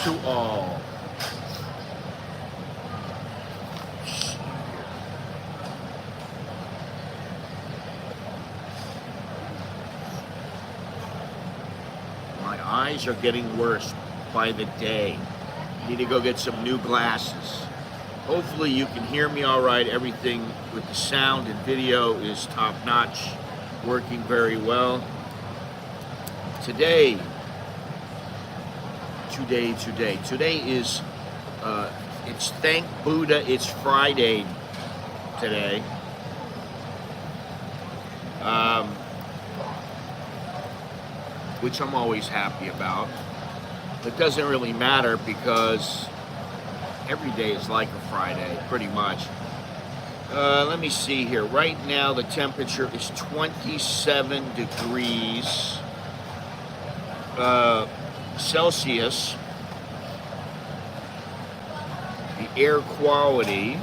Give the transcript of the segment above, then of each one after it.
to all. My eyes are getting worse by the day. Need to go get some new glasses. Hopefully you can hear me all right. Everything with the sound and video is top notch, working very well. Today is, it's thank Buddha, it's Friday today. Which I'm always happy about. It doesn't really matter because every day is like a Friday, pretty much. Let me see here. Right now the temperature is 27 degrees Celsius. The air quality,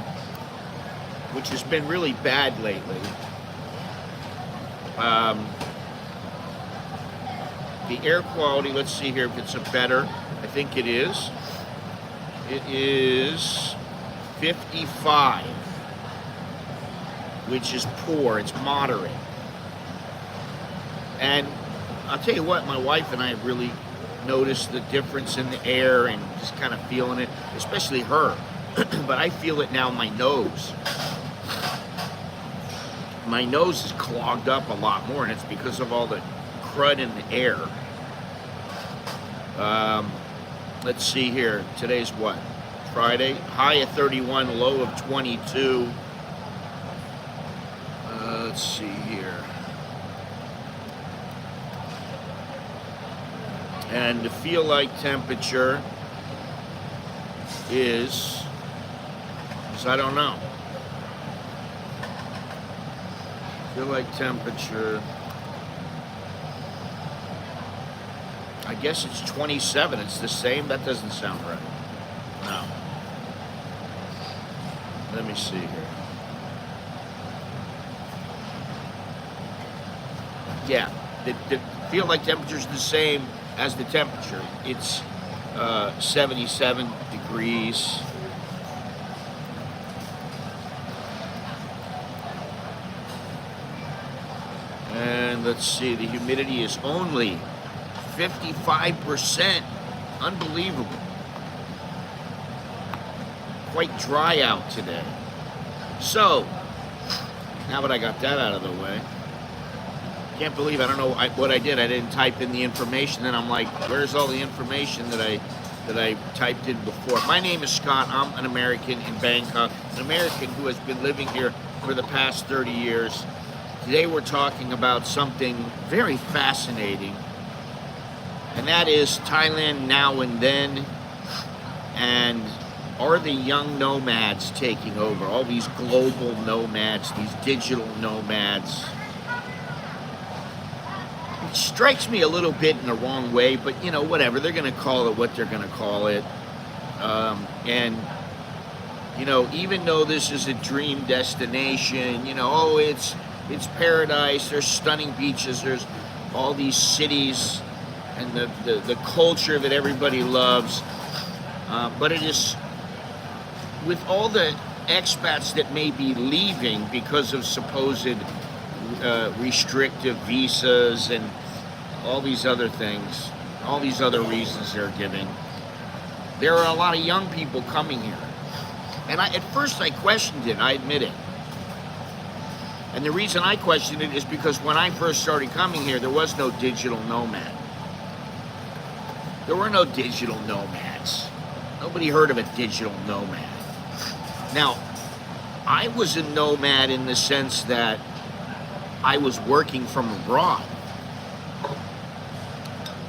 which has been really bad lately. The air quality, let's see here if it's a better. I think it is. It is 55, which is poor. It's moderate. And I'll tell you what, my wife and I really noticed the difference in the air and just kind of feeling it, especially her. But I feel it now in my nose. My nose is clogged up a lot more, and it's because of all the crud in the air. Let's see here. Today's what? Friday. High of 31, low of 22. Let's see here. And the feel like temperature is I don't know. Feel like temperature, I guess it's 27. It's the same. That doesn't sound right. No. Let me see here. Yeah, the feel like temperature is the same as the temperature. It's 77 degrees. And let's see, the humidity is only 55%. Unbelievable. Quite dry out today. So, now that I got that out of the way, can't believe, I don't know what I did. I didn't type in the information, and I'm like, where's all the information that I typed in before? My name is Scott. I'm an American in Bangkok, an American who has been living here for the past 30 years. Today we're talking about something very fascinating, and that is Thailand now and then, and are the young nomads taking over? All these global nomads, these digital nomads. It strikes me a little bit in the wrong way, but you know, whatever. They're going to call it what they're going to call it. And, you know, even though this is a dream destination, you know, oh, it's paradise, there's stunning beaches, there's all these cities and the culture that everybody loves. But it is, with all the expats that may be leaving because of supposed restrictive visas and all these other things, all these other reasons they're giving, there are a lot of young people coming here. And at first I questioned it, I admit it. And the reason I questioned it is because when I first started coming here, there was no digital nomad. There were no digital nomads. Nobody heard of a digital nomad. Now, I was a nomad in the sense that I was working from abroad.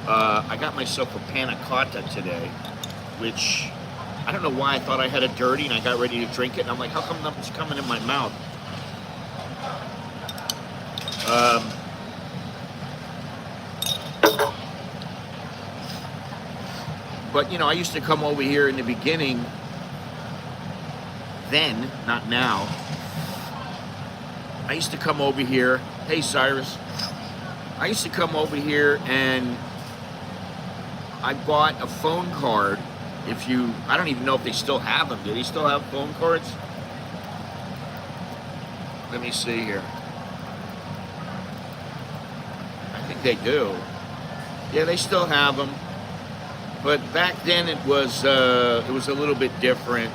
I got myself a panna cotta today, which I don't know why I thought I had a dirty, and I got ready to drink it, and I'm like, how come nothing's coming in my mouth? But you know, I used to come over here in the beginning, then, not now. I used to come over here, hey Cyrus, I used to come over here and I bought a phone card If you, I don't even know if they still have them. Do they still have phone cards? Let me see here. I think they do. Yeah, they still have them. But back then it was a little bit different.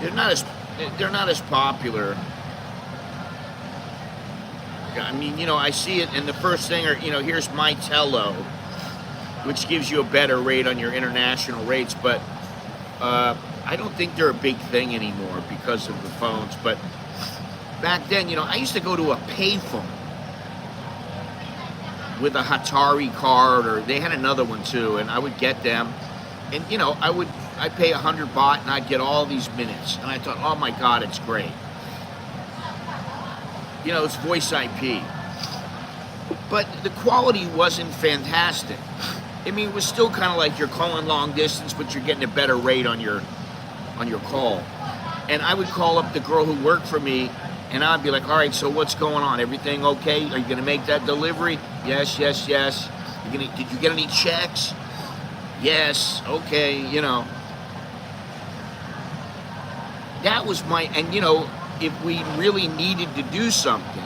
They're not as popular. I mean, you know, I see it, and the first thing are, you know, here's my Tello, which gives you a better rate on your international rates, but I don't think they're a big thing anymore because of the phones. But back then, you know, I used to go to a payphone with a Hatari card, or they had another one too, and I would get them, and you know, I'd pay 100 baht and I'd get all these minutes, and I thought, oh my God, it's great. You know, it's voice IP, but the quality wasn't fantastic. I mean, it was still kind of like you're calling long distance, but you're getting a better rate on your call. And I would call up the girl who worked for me, and I'd be like, all right, so what's going on? Everything okay? Are you going to make that delivery? Yes, yes, yes. Did you get any checks? Yes, okay, you know. That was and you know, if we really needed to do something,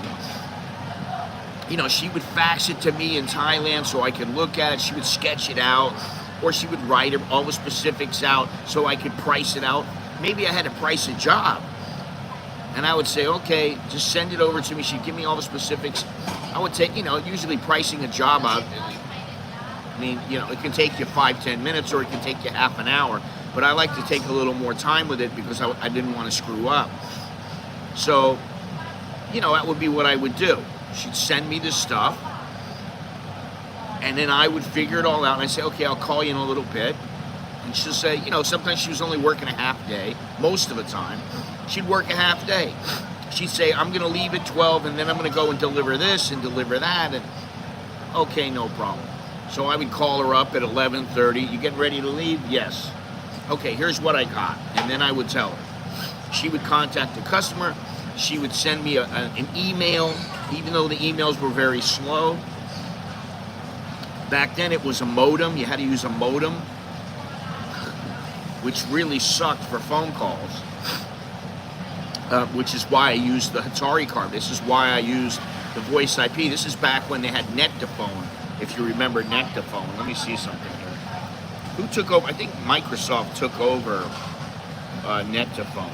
you know, she would fax it to me in Thailand so I could look at it. She would sketch it out, or she would write all the specifics out so I could price it out. Maybe I had to price a job. And I would say, okay, just send it over to me. She'd give me all the specifics. I would take, you know, usually pricing a job out, I mean, you know, it can take you 5-10 minutes, or it can take you half an hour. But I like to take a little more time with it because I didn't want to screw up. So, you know, that would be what I would do. She'd send me this stuff, and then I would figure it all out. And I'd say, okay, I'll call you in a little bit. And she'll say, you know, sometimes she was only working a half day, most of the time. She'd work a half day. She'd say, I'm going to leave at 12, and then I'm going to go and deliver this and deliver that. And okay, no problem. So I would call her up at 11:30. You getting ready to leave? Yes. Okay, here's what I got. And then I would tell her. She would contact the customer. She would send me an email, even though the emails were very slow. Back then it was a modem. You had to use a modem, which really sucked for phone calls, which is why I used the Hatari card. This is why I used the voice IP. This is back when they had Net-to-Phone, if you remember Net-to-Phone. Let me see something here. Who took over? I think Microsoft took over Net-to-Phone.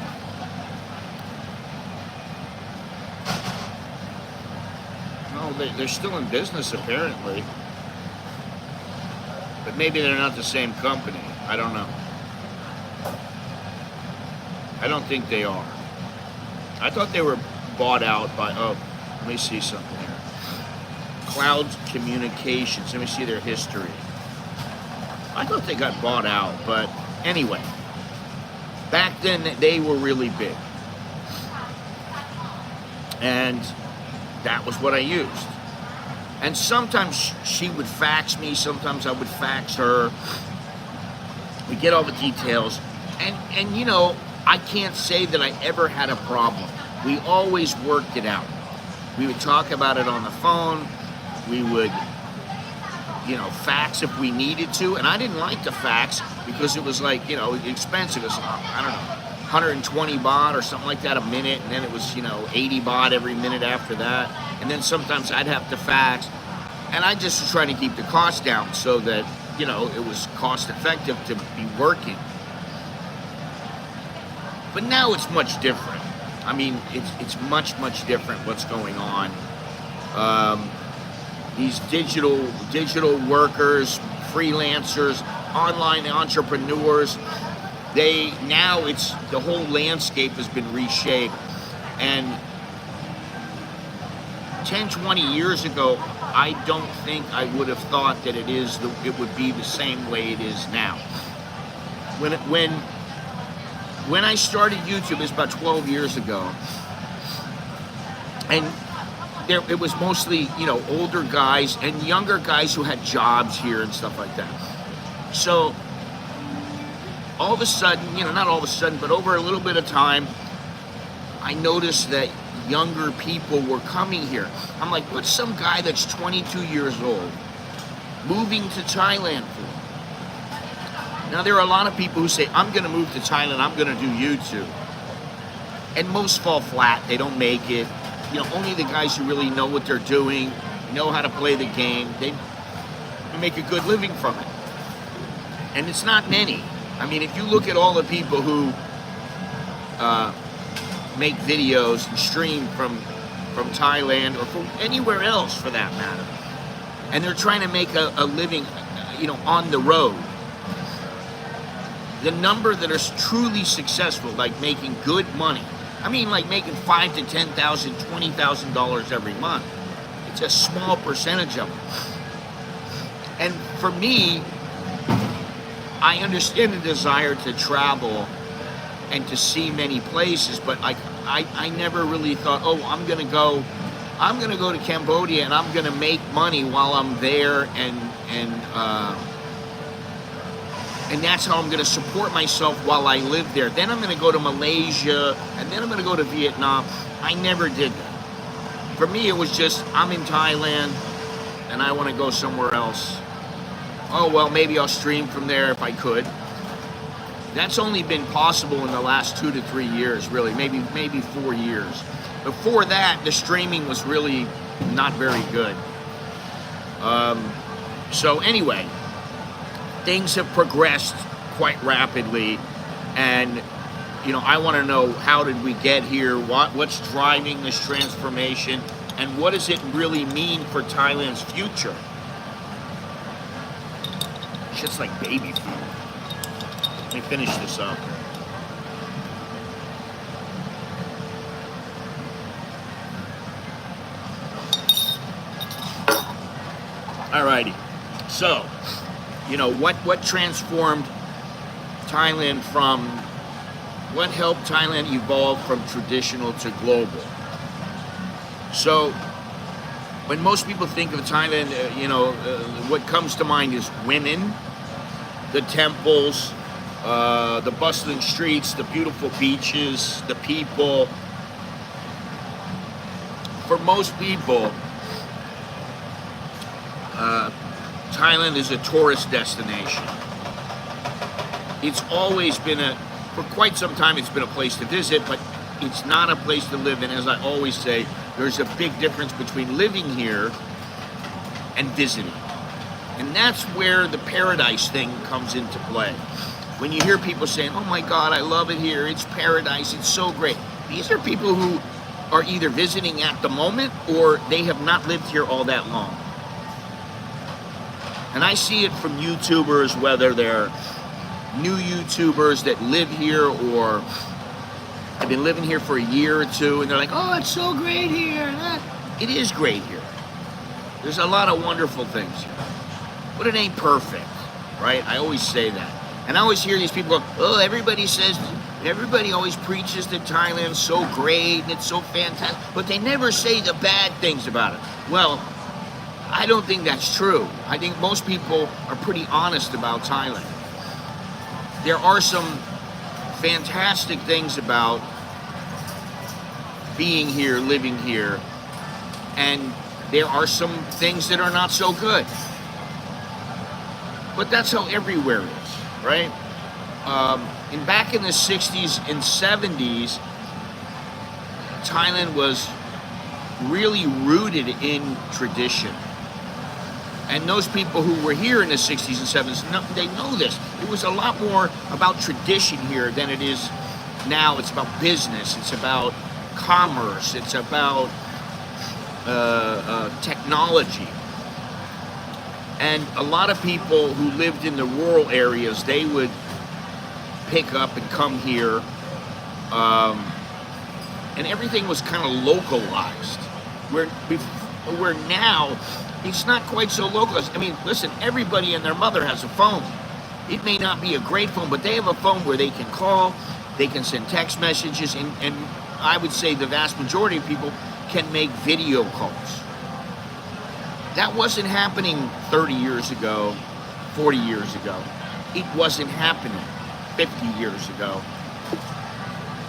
No, they're still in business apparently. But maybe they're not the same company. I don't know. I don't think they are. I thought they were bought out by, oh, let me see something here. Cloud Communications. Let me see their history. I thought they got bought out, but anyway. Back then, they were really big. And that was what I used. And sometimes she would fax me, sometimes I would fax her. We get all the details. And you know, I can't say that I ever had a problem. We always worked it out. We would talk about it on the phone. We would, you know, fax if we needed to. And I didn't like to fax because it was like, you know, expensive. It was, I don't know, 120 baht or something like that a minute. And then it was, you know, 80 baht every minute after that. And then sometimes I'd have to fax. And I just was trying to keep the cost down so that, you know, it was cost effective to be working. But now it's much different. I mean, it's much different what's going on. These digital workers, freelancers, online entrepreneurs, the whole landscape has been reshaped. And 10, 20 years ago, I don't think I would have thought that it would be the same way it is now. When I started YouTube, it was about 12 years ago, and it was mostly, you know, older guys and younger guys who had jobs here and stuff like that. So all of a sudden, you know, not all of a sudden, but over a little bit of time, I noticed that younger people were coming here. I'm like, what's some guy that's 22 years old moving to Thailand for? Now, there are a lot of people who say, I'm going to move to Thailand, I'm going to do YouTube. And most fall flat. They don't make it. You know, only the guys who really know what they're doing, know how to play the game, they make a good living from it. And it's not many. I mean, if you look at all the people who make videos and stream from Thailand or from anywhere else for that matter, and they're trying to make a living, you know, on the road, the number that are truly successful, like making good money, I mean, like making $5,000 to $10,000, $20,000 every month, it's a small percentage of them. And for me, I understand the desire to travel and to see many places, but I never really thought, oh, I'm gonna go to Cambodia and I'm gonna make money while I'm there, and that's how I'm gonna support myself while I live there. Then I'm gonna go to Malaysia, and then I'm gonna go to Vietnam. I never did that. For me, it was just, I'm in Thailand and I wanna go somewhere else. Oh, well, maybe I'll stream from there if I could. That's only been possible in the last 2 to 3 years, really, maybe 4 years. Before that, the streaming was really not very good. So anyway, things have progressed quite rapidly, and you know, I want to know, how did we get here? What's driving this transformation, and what does it really mean for Thailand's future? Shit's like baby food. Let me finish this up. Alrighty. So, you know, what transformed Thailand from, what helped Thailand evolve from traditional to global? So, when most people think of Thailand, what comes to mind is women, the temples, the bustling streets, the beautiful beaches, the people. For most people, Thailand is a tourist destination. It's always been for quite some time, it's been a place to visit, but it's not a place to live in. As I always say, there's a big difference between living here and visiting. And that's where the paradise thing comes into play. When you hear people saying, oh my God, I love it here, it's paradise, it's so great. These are people who are either visiting at the moment or they have not lived here all that long. And I see it from YouTubers, whether they're new YouTubers that live here or have been living here for a year or two, and they're like, oh, it's so great here. It is great here. There's a lot of wonderful things here. But it ain't perfect, right? I always say that. And I always hear these people go, oh, everybody always preaches that Thailand's so great and it's so fantastic, but they never say the bad things about it. Well, I don't think that's true. I think most people are pretty honest about Thailand. There are some fantastic things about being here, living here, and there are some things that are not so good. But that's how everywhere is, right? And back in the 60s and 70s, Thailand was really rooted in tradition. And those people who were here in the 60s and 70s, they know this. It was a lot more about tradition here than it is now. It's about business, it's about commerce, it's about technology. And a lot of people who lived in the rural areas, they would pick up and come here, and everything was kind of localized. Where now, it's not quite so localized. I mean, listen, everybody and their mother has a phone. It may not be a great phone, but they have a phone where they can call, they can send text messages, and I would say the vast majority of people can make video calls. That wasn't happening 30 years ago, 40 years ago. It wasn't happening 50 years ago.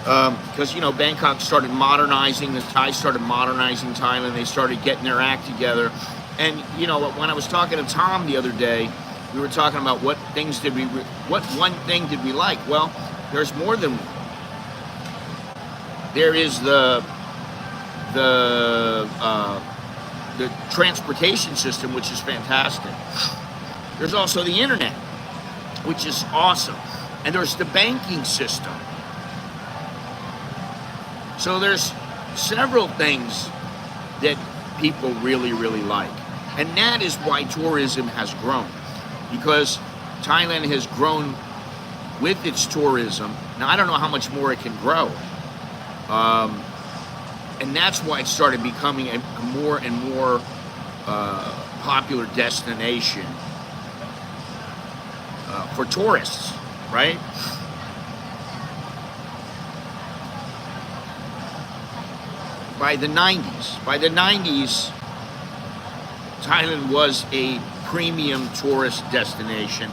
Because, you know, Bangkok started modernizing, the Thais started modernizing Thailand, they started getting their act together. And, you know, when I was talking to Tom the other day, We were talking about what one thing did we like? Well, there's more than one. There is the transportation system, which is fantastic. There's also the internet, which is awesome. And there's the banking system. So there's several things that people really, really like. And that is why tourism has grown. Because Thailand has grown with its tourism. Now, I don't know how much more it can grow. And that's why it started becoming a more and more popular destination for tourists, right? By the 90s, Thailand was a premium tourist destination.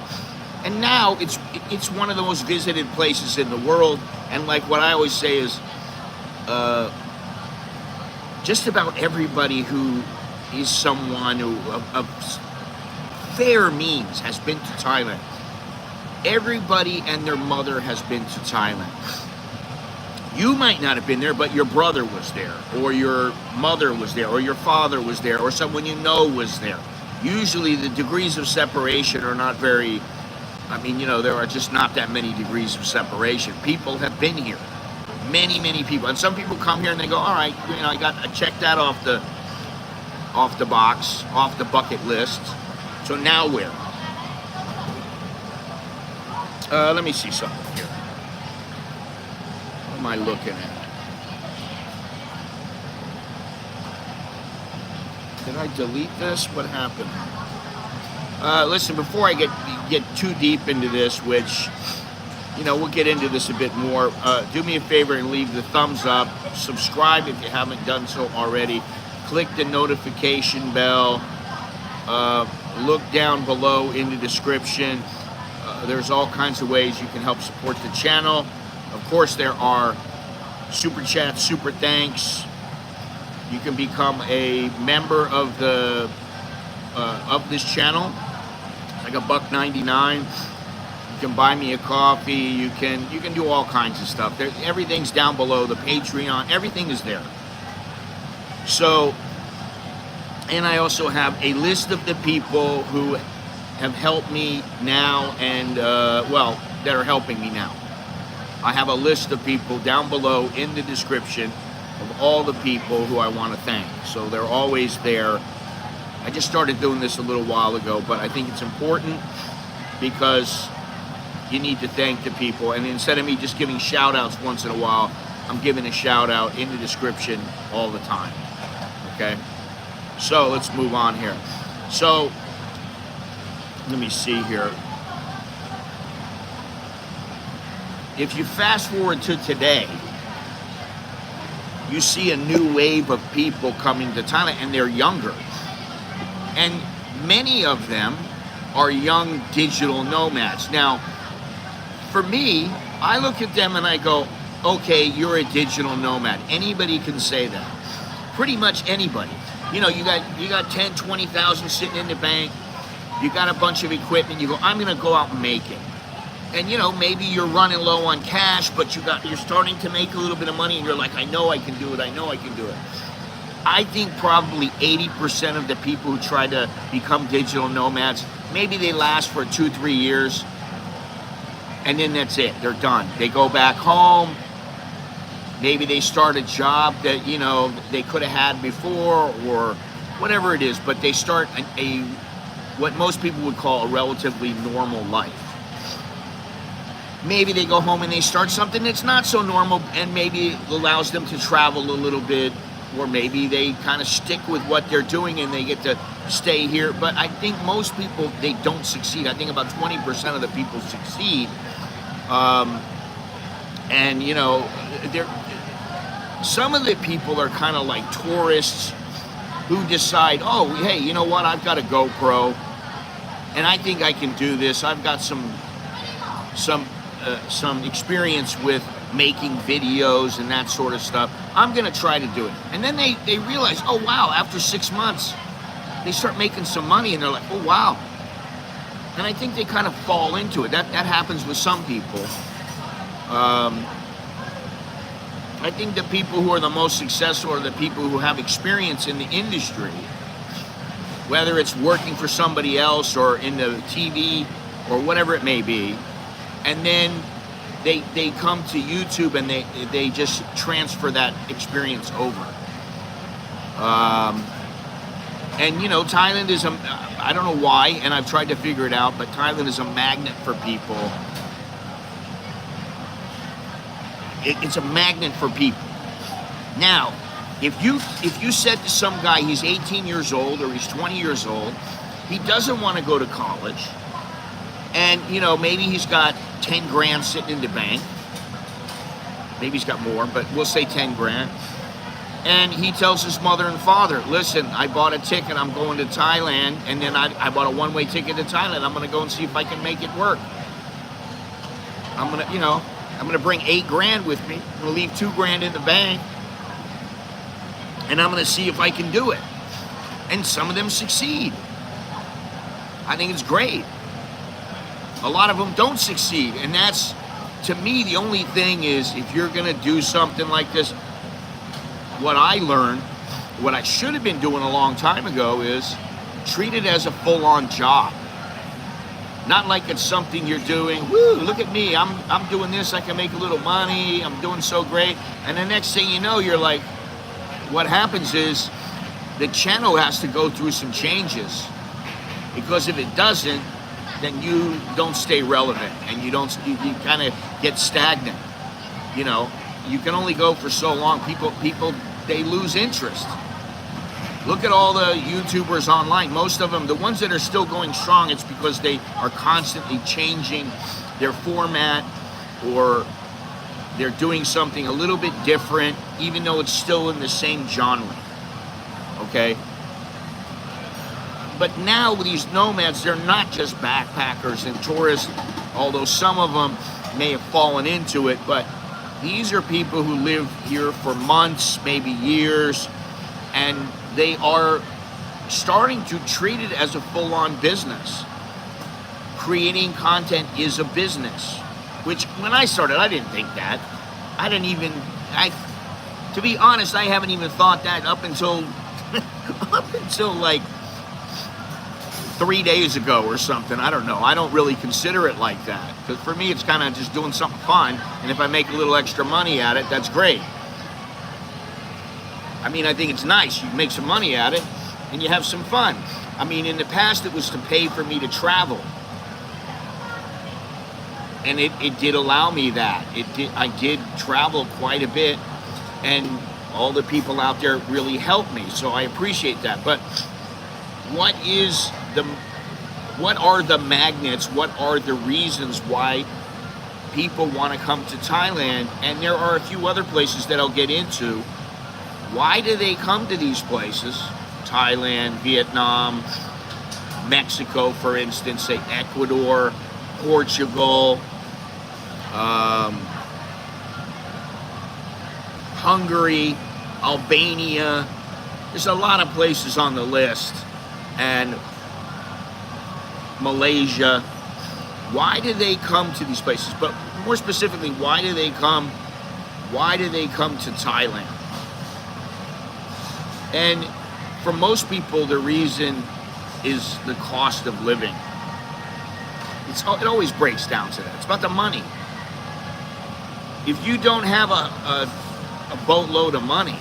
And now it's one of the most visited places in the world. And like what I always say is, just about everybody who is someone who of fair means has been to Thailand. Everybody and their mother has been to Thailand. You might not have been there, but your brother was there, or your mother was there, or your father was there, or someone you know was there. Usually the degrees of separation are not very, I mean, you know, there are just not that many degrees of separation. People have been here. Many, many people. And some people come here and they go, all right, you know, I checked that off the box, off the bucket list. So now where? Let me see something here. What am I looking at? Did I delete this? What happened? Listen, before I get too deep into this, which, you know, we'll get into this a bit more. Do me a favor and leave the thumbs up. Subscribe if you haven't done so already. Click the notification bell. Look down below in the description. There's all kinds of ways you can help support the channel. Of course, there are super chats, super thanks. You can become a member of the of this channel. It's like $1.99. You can buy me a coffee. You can do all kinds of stuff. Everything's down below. The Patreon, everything is there. So, and I also have a list of the people who have helped me now and well, that are helping me now. I have a list of people down below in the description of all the people who I want to thank. So they're always there. I just started doing this a little while ago, but I think it's important because you need to thank the people. And instead of me just giving shout outs once in a while, I'm giving a shout out in the description all the time. Okay? So let's move on here. So let me see here. If you fast forward to today, you see a new wave of people coming to Thailand, and they're younger. And many of them are young digital nomads. Now, for me, I look at them and I go, okay, you're a digital nomad. Anybody can say that. Pretty much anybody. You know, you got 10, 20,000 sitting in the bank. You got a bunch of equipment. You go, I'm going to go out and make it. And, you know, maybe you're running low on cash, but you're starting to make a little bit of money, and you're like, I know I can do it. I know I can do it. I think probably 80% of the people who try to become digital nomads, maybe they last for 2-3 years, and then that's it. They're done. They go back home. Maybe they start a job that, you know, they could have had before or whatever it is, but they start what most people would call a relatively normal life. Maybe they go home and they start something that's not so normal, and maybe it allows them to travel a little bit, or maybe they kind of stick with what they're doing and they get to stay here. But I think most people, they don't succeed. I think about 20% of the people succeed. And, you know, some of the people are kind of like tourists who decide, oh, hey, you know what, I've got a GoPro, and I think I can do this. I've got some experience with making videos and that sort of stuff. I'm gonna try to do it. And then they realize, oh wow, after 6 months, they start making some money, and they're like, oh wow, And I think they kind of fall into it. That happens with some people. I think the people who are the most successful are the people who have experience in the industry, whether it's working for somebody else or in the TV or whatever it may be, and then they come to YouTube and they just transfer that experience over. And you know, Thailand is I don't know why, and I've tried to figure it out, but Thailand is a magnet for people. It's a magnet for people. Now, if you said to some guy he's 18 years old or he's 20 years old, he doesn't want to go to college, and you know, maybe he's got 10 grand sitting in the bank. Maybe he's got more, but we'll say 10 grand. And he tells his mother and father, listen, I bought a ticket, I'm going to Thailand, and then I bought a one-way ticket to Thailand. I'm gonna go and see if I can make it work. I'm gonna bring 8 grand with me. I'm gonna leave 2 grand in the bank, and I'm gonna see if I can do it. And some of them succeed. I think it's great. A lot of them don't succeed, and that's, to me, the only thing is, if you're gonna do something like this, what I learned, what I should have been doing a long time ago, is treat it as a full-on job. Not like it's something you're doing, woo, look at me, I'm doing this, I can make a little money, I'm doing so great. And the next thing you know, you're like, what happens is the channel has to go through some changes, because if it doesn't, then you don't stay relevant, and you kind of get stagnant. You know, you can only go for so long. People, they lose interest. Look at all the YouTubers online. Most of them, the ones that are still going strong, it's because they are constantly changing their format, or they're doing something a little bit different, even though it's still in the same genre. Okay? But now with these nomads, they're not just backpackers and tourists, although some of them may have fallen into it, but these are people who live here for months, maybe years, and they are starting to treat it as a full-on business. Creating content is a business, which when I started, I didn't think that. To be honest, I haven't even thought that up until like 3 days ago or something. I don't know. I don't really consider it like that. Because for me, it's kind of just doing something fun. And if I make a little extra money at it, that's great. I mean, I think it's nice. You make some money at it and you have some fun. I mean, in the past, it was to pay for me to travel. And it did allow me that. I did travel quite a bit. And all the people out there really helped me. So I appreciate that. But what are the magnets? What are the reasons why people want to come to Thailand? And there are a few other places that I'll get into. Why do they come to these places? Thailand, Vietnam, Mexico, for instance, say Ecuador, Portugal, Hungary, Albania. There's a lot of places on the list. And Malaysia. Why do they come to these places? But more specifically, why do they come to Thailand? And for most people, the reason is the cost of living. It always breaks down to that. It's about the money. If you don't have a boatload of money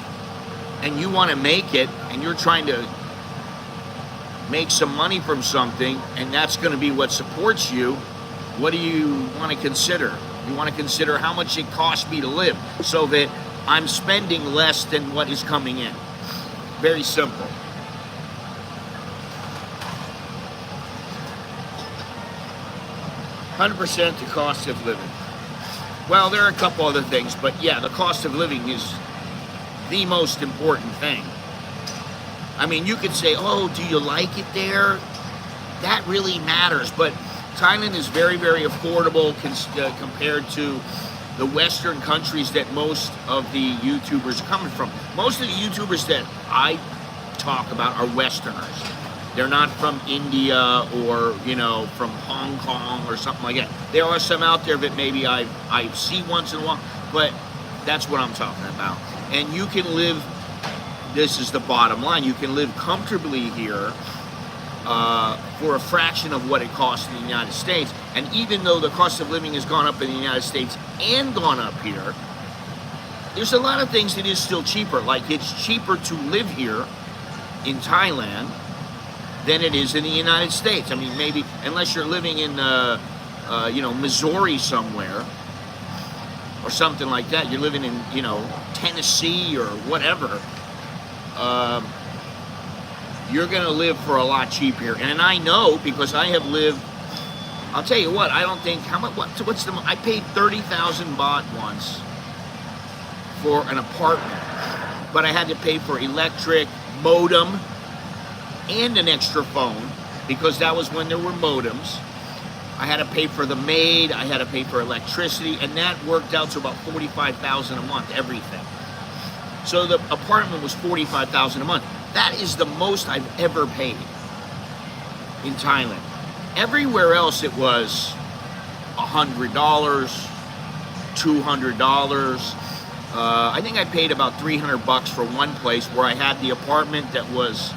and you want to make it, and you're trying to make some money from something, and that's going to be what supports you, what do you want to consider? You want to consider how much it costs me to live, so that I'm spending less than what is coming in. Very simple. %, the cost of living. Well, there are a couple other things, but yeah, the cost of living is the most important thing. I mean, you could say, oh, do you like it there? That really matters, but Thailand is very, very affordable compared to the Western countries that most of the YouTubers are coming from. Most of the YouTubers that I talk about are Westerners. They're not from India or, you know, from Hong Kong or something like that. There are some out there that maybe I see once in a while, but that's what I'm talking about. And you can live, this is the bottom line, you can live comfortably here for a fraction of what it costs in the United States. And even though the cost of living has gone up in the United States and gone up here, there's a lot of things that is still cheaper. Like, it's cheaper to live here in Thailand than it is in the United States. I mean, maybe, unless you're living in, you know, Missouri somewhere, or something like that. You're living in, you know, Tennessee or whatever. You're gonna live for a lot cheaper. And I know, because I have lived, I'll tell you what, I don't think, how much, what's the, I paid 30,000 baht once for an apartment, but I had to pay for electric, modem, and an extra phone, because that was when there were modems. I had to pay for the maid, I had to pay for electricity, and that worked out to about 45,000 a month, everything. So the apartment was 45,000 a month. That is the most I've ever paid in Thailand. Everywhere else it was $100, $200. I think I paid about 300 bucks for one place where I had the apartment that was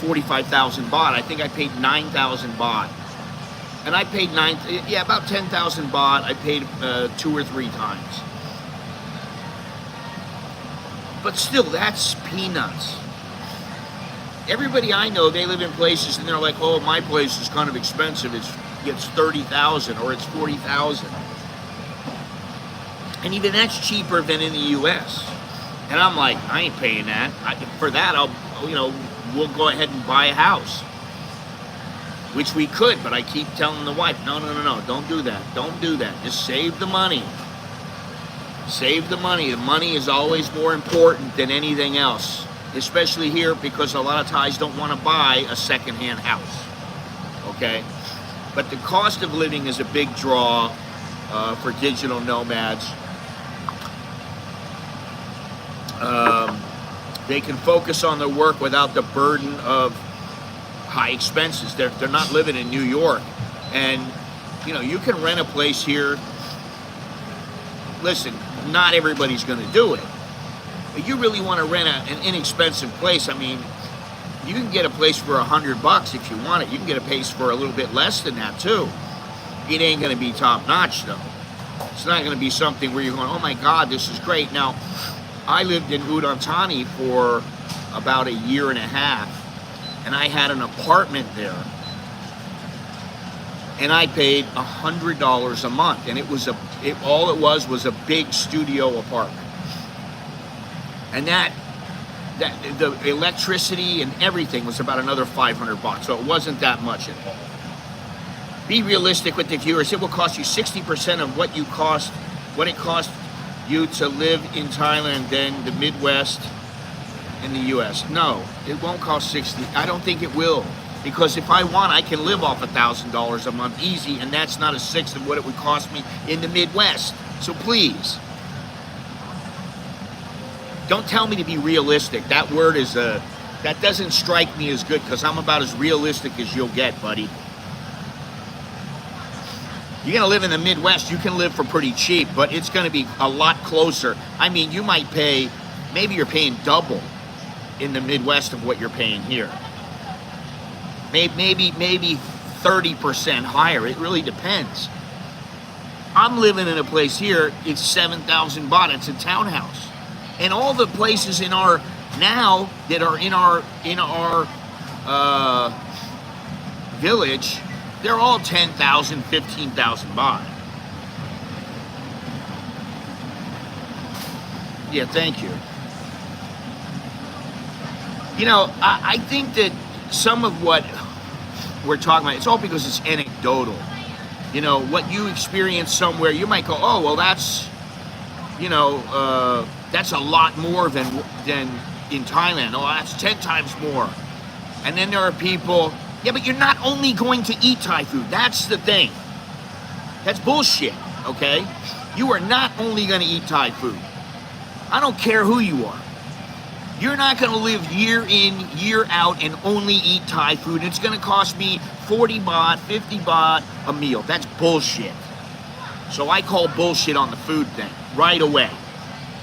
45,000 baht. I think I paid 9,000 baht. And I paid about 10,000 baht. I paid 2 or 3 times. But still, that's peanuts. Everybody I know, they live in places and they're like, oh, my place is kind of expensive. It's 30,000 or it's 40,000. And even that's cheaper than in the US. And I'm like, I ain't paying that. For that, we'll go ahead and buy a house. Which we could, but I keep telling the wife, no, don't do that. Don't do that. Just save the money. Save the money. The money is always more important than anything else. Especially here, because a lot of Thais don't want to buy a second-hand house. Okay? But the cost of living is a big draw for digital nomads. They can focus on their work without the burden of high expenses. They're not living in New York. And, you can rent a place here. Listen, not everybody's going to do it. But you really want to rent an inexpensive place. I mean, you can get a place for $100 if you want it. You can get a place for a little bit less than that, too. It ain't going to be top-notch, though. It's not going to be something where you're going, oh, my God, this is great. Now, I lived in Udon Thani for about 1.5 years, and I had an apartment there. And I paid $100 a month, and all it was a big studio apartment. And the electricity and everything was about another 500 baht, so it wasn't that much at all. Be realistic with the viewers. It will cost you 60% of what it cost you to live in Thailand than the Midwest in the U.S. No, it won't cost 60. I don't think it will. Because if I want, I can live off $1,000 a month easy, and that's not a sixth of what it would cost me in the Midwest. So please, don't tell me to be realistic. That word that doesn't strike me as good, because I'm about as realistic as you'll get, buddy. You're gonna live in the Midwest, you can live for pretty cheap, but it's gonna be a lot closer. I mean, you might pay, maybe you're paying double in the Midwest of what you're paying here. Maybe 30% higher. It really depends. I'm living in a place here, it's 7,000 baht, it's a townhouse. And all the places that are in our village, they're all 10,000, 15,000 baht. Yeah, thank you. I think that some of what we're talking about, it's all because it's anecdotal. What you experience somewhere, you might go, oh, well, that's a lot more than in Thailand. Oh, that's 10 times more. And then there are people, yeah, but you're not only going to eat Thai food. That's the thing. That's bullshit, okay? You are not only going to eat Thai food. I don't care who you are. You're not going to live year in, year out and only eat Thai food. It's going to cost me 40 baht, 50 baht a meal. That's bullshit. So I call bullshit on the food thing right away.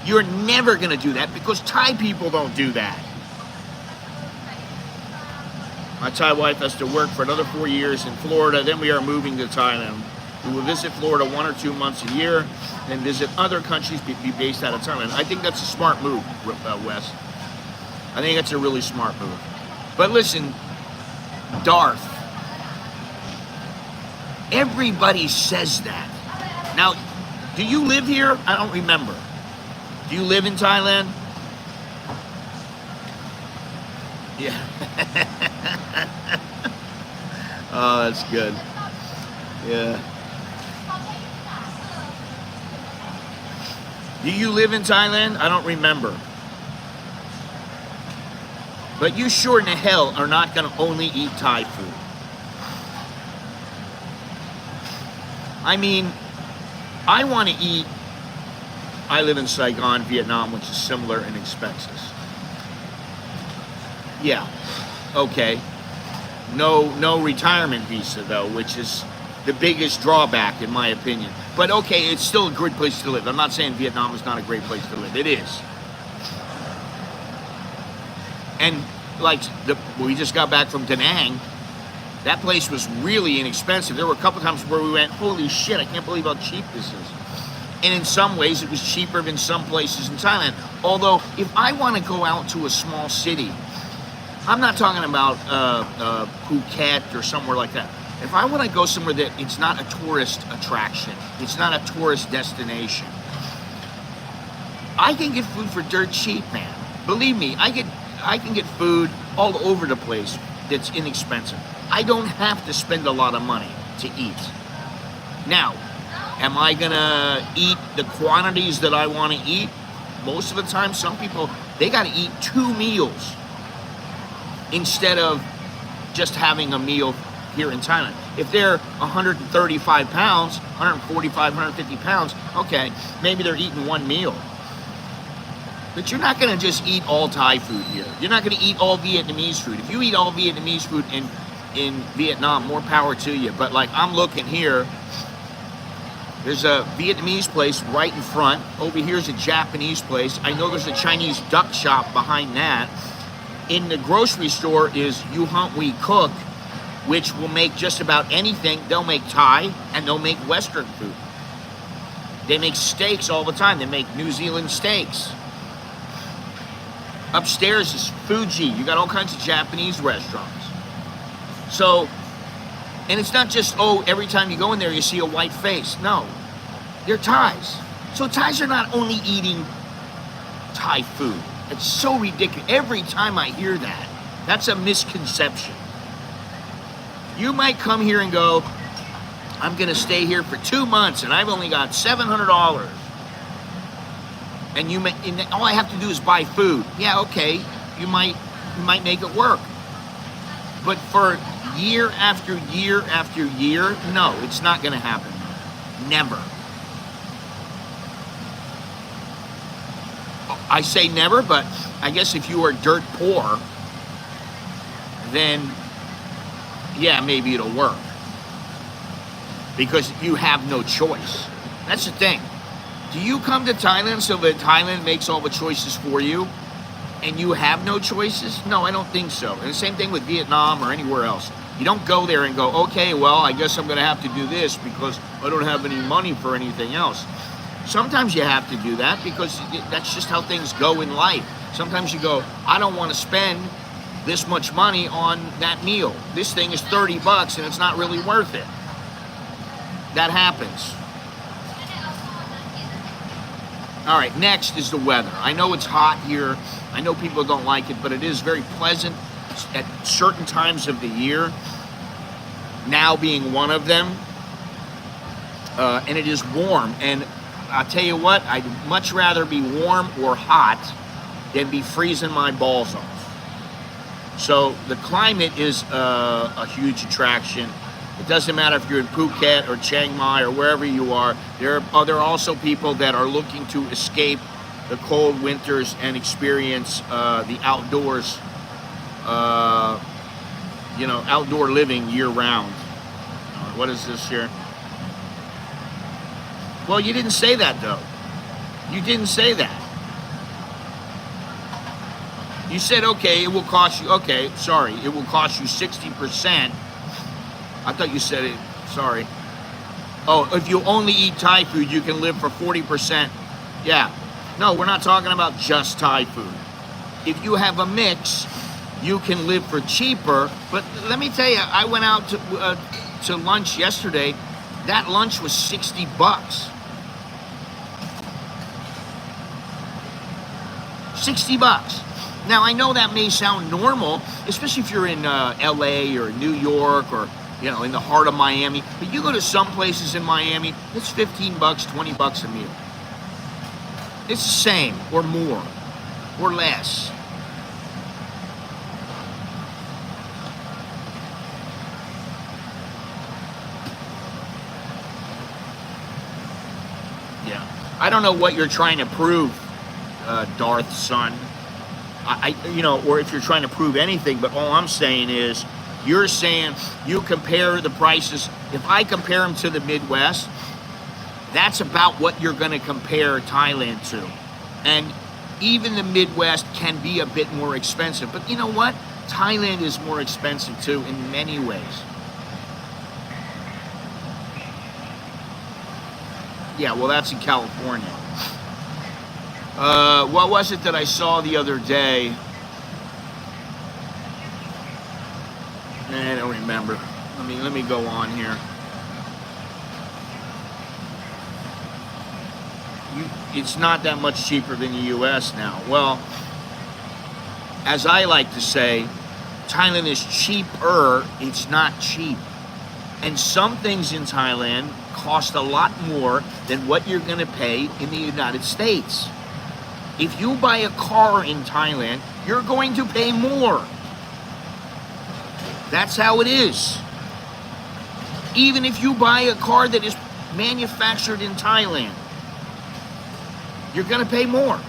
You're never going to do that because Thai people don't do that. My Thai wife has to work for another 4 years in Florida. Then we are moving to Thailand. We will visit Florida 1 or 2 months a year, then visit other countries, be based out of Thailand. I think that's a smart move, Wes. I think that's a really smart move. But listen, Darth, everybody says that. Now, do you live here? I don't remember. Do you live in Thailand? Yeah. Oh, that's good. Yeah. Do you live in Thailand? I don't remember. But you sure in the hell are not going to only eat Thai food. I mean, I want to eat. I live in Saigon, Vietnam, which is similar in expenses. Yeah, okay. No retirement visa though, which is the biggest drawback in my opinion. But okay, it's still a good place to live. I'm not saying Vietnam is not a great place to live. It is. And like we just got back from Da Nang. That place was really inexpensive. There were a couple times where we went, holy shit, I can't believe how cheap this is. And in some ways, it was cheaper than some places in Thailand. Although, if I want to go out to a small city, I'm not talking about Phuket or somewhere like that. If I want to go somewhere that it's not a tourist attraction, it's not a tourist destination, I can get food for dirt cheap, man. Believe me, I can get food all over the place that's inexpensive. I don't have to spend a lot of money to eat. Now, am I gonna eat the quantities that I want to eat? Most of the time, some people, they got to eat 2 meals instead of just having a meal here in Thailand. If they're 135 pounds, 145, 150 pounds, okay, maybe they're eating 1 meal. But you're not going to just eat all Thai food here. You're not going to eat all Vietnamese food. If you eat all Vietnamese food in Vietnam, more power to you. But like I'm looking here, there's a Vietnamese place right in front. Over here's a Japanese place. I know there's a Chinese duck shop behind that. In the grocery store is Yu Hunt We Cook, which will make just about anything. They'll make Thai and they'll make Western food. They make steaks all the time. They make New Zealand steaks. Upstairs is Fuji. You got all kinds of Japanese restaurants. So, and it's not just, oh, every time you go in there you see a white face. No, they're Thais. So Thais are not only eating Thai food. It's so ridiculous. Every time I hear that, that's a misconception. You might come here and go, I'm going to stay here for 2 months and I've only got $700. And all I have to do is buy food. Yeah, okay, you might make it work. But for year after year after year, no, it's not going to happen. Never. I say never, but I guess if you are dirt poor, then yeah, maybe it'll work. Because you have no choice. That's the thing. Do you come to Thailand so that Thailand makes all the choices for you and you have no choices? No, I don't think so. And the same thing with Vietnam or anywhere else. You don't go there and go, okay, well, I guess I'm going to have to do this because I don't have any money for anything else. Sometimes you have to do that because that's just how things go in life. Sometimes you go, I don't want to spend this much money on that meal. This thing is 30 bucks and it's not really worth it. That happens. All right, next is the weather. I know it's hot here. I know people don't like it, but it is very pleasant at certain times of the year, now being one of them. And it is warm. And I'll tell you what, I'd much rather be warm or hot than be freezing my balls off. So the climate is a huge attraction. It doesn't matter if you're in Phuket or Chiang Mai or wherever you are. There are also people that are looking to escape the cold winters and experience the outdoors, outdoor living year round. What is this here? Well, you didn't say that though. You didn't say that. You said, okay, it will cost you, okay, sorry, it will cost you 60%. I thought you said it, sorry. Oh, if you only eat Thai food, you can live for 40%. Yeah. No, we're not talking about just Thai food. If you have a mix, you can live for cheaper. But let me tell you, I went out to lunch yesterday. That lunch was $60. $60. Now, I know that may sound normal, especially if you're in LA or New York or, in the heart of Miami. But you go to some places in Miami, it's $15, $20 a meal. It's the same or more or less. Yeah. I don't know what you're trying to prove, Darth son. Or if you're trying to prove anything, but all I'm saying is, you're saying you compare the prices. If I compare them to the Midwest, that's about what you're going to compare Thailand to. And even the Midwest can be a bit more expensive. But you know what? Thailand is more expensive too in many ways. Yeah, well, that's in California. What was it that I saw the other day? I don't remember. Let me go on here. It's not that much cheaper than the U.S. now. Well, as I like to say, Thailand is cheaper. It's not cheap. And some things in Thailand cost a lot more than what you're going to pay in the United States. If you buy a car in Thailand, you're going to pay more. That's how it is. Even if you buy a car that is manufactured in Thailand, you're going to pay more.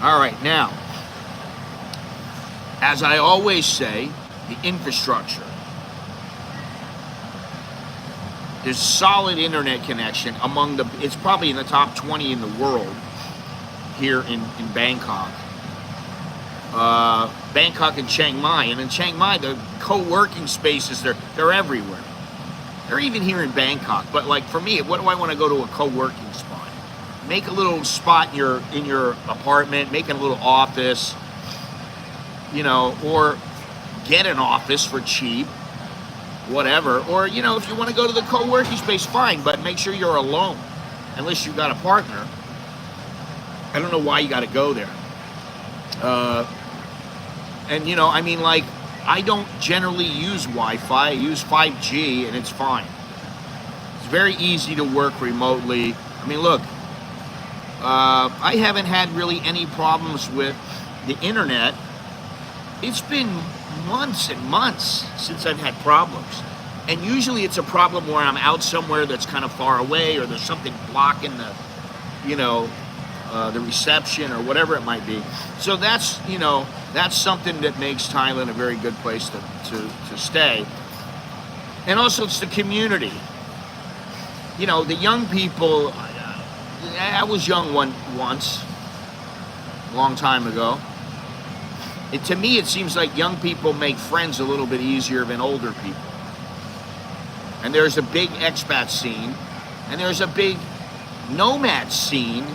All right, now, as I always say, the infrastructure. There's solid internet connection among it's probably in the top 20 in the world here in Bangkok. Bangkok and Chiang Mai. And in Chiang Mai, the co-working spaces, they're everywhere. They're even here in Bangkok. But like for me, what do I want to go to a co-working spot? Make a little spot in your apartment, make a little office, or get an office for cheap, whatever. Or, if you want to go to the co-working space, fine, but make sure you're alone, unless you've got a partner. I don't know why you got to go there. I don't generally use Wi-Fi. I use 5G, and it's fine. It's very easy to work remotely. Look, I haven't had really any problems with the internet. It's been months and months since I've had problems. And usually it's a problem where I'm out somewhere that's kind of far away, or there's something blocking the reception or whatever it might be. So that's something that makes Thailand a very good place to stay. And also it's the community. The young people, I was young once, a long time ago. To me, it seems like young people make friends a little bit easier than older people. And there's a big expat scene, and there's a big nomad scene,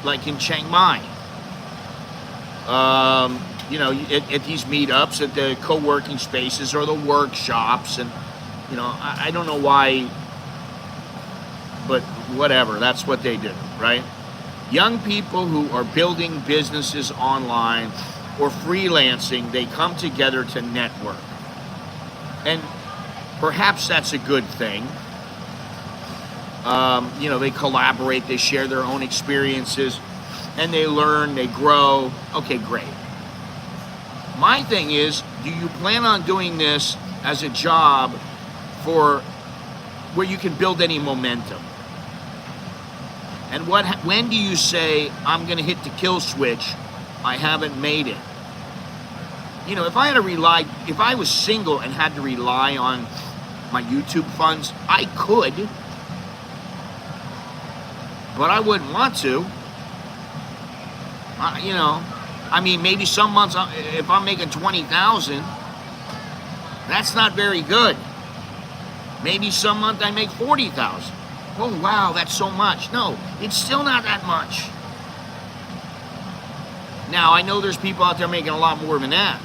like in Chiang Mai. At these meetups, at the co-working spaces or the workshops, and I don't know why, but whatever, that's what they do, right? Young people who are building businesses online or freelancing, they come together to network. And perhaps that's a good thing. They collaborate, they share their own experiences, and they learn, they grow. Okay, great. My thing is, do you plan on doing this as a job for where you can build any momentum? And when do you say, I'm going to hit the kill switch, I haven't made it? You know, if I was single and had to rely on my YouTube funds, I could, but I wouldn't want to. You know, I mean, maybe some months, if I'm making 20,000, that's not very good. Maybe some month I make 40,000. Oh, wow, that's so much. No, it's still not that much. Now, I know there's people out there making a lot more than that.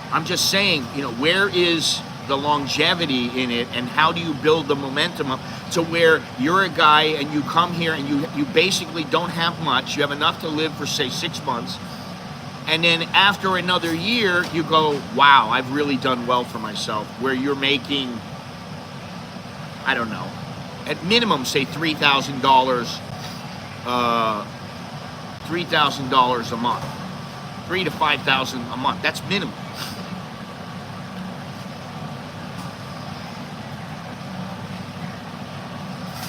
I'm just saying, you know, where is the longevity in it, and how do you build the momentum up to where you're a guy and you come here and you basically don't have much. You have enough to live for, say, 6 months. And then after another year, you go, wow, I've really done well for myself, where you're making, I don't know, at minimum, say $3,000, $3,000 a month, $3,000 to $5,000 a month. That's minimum.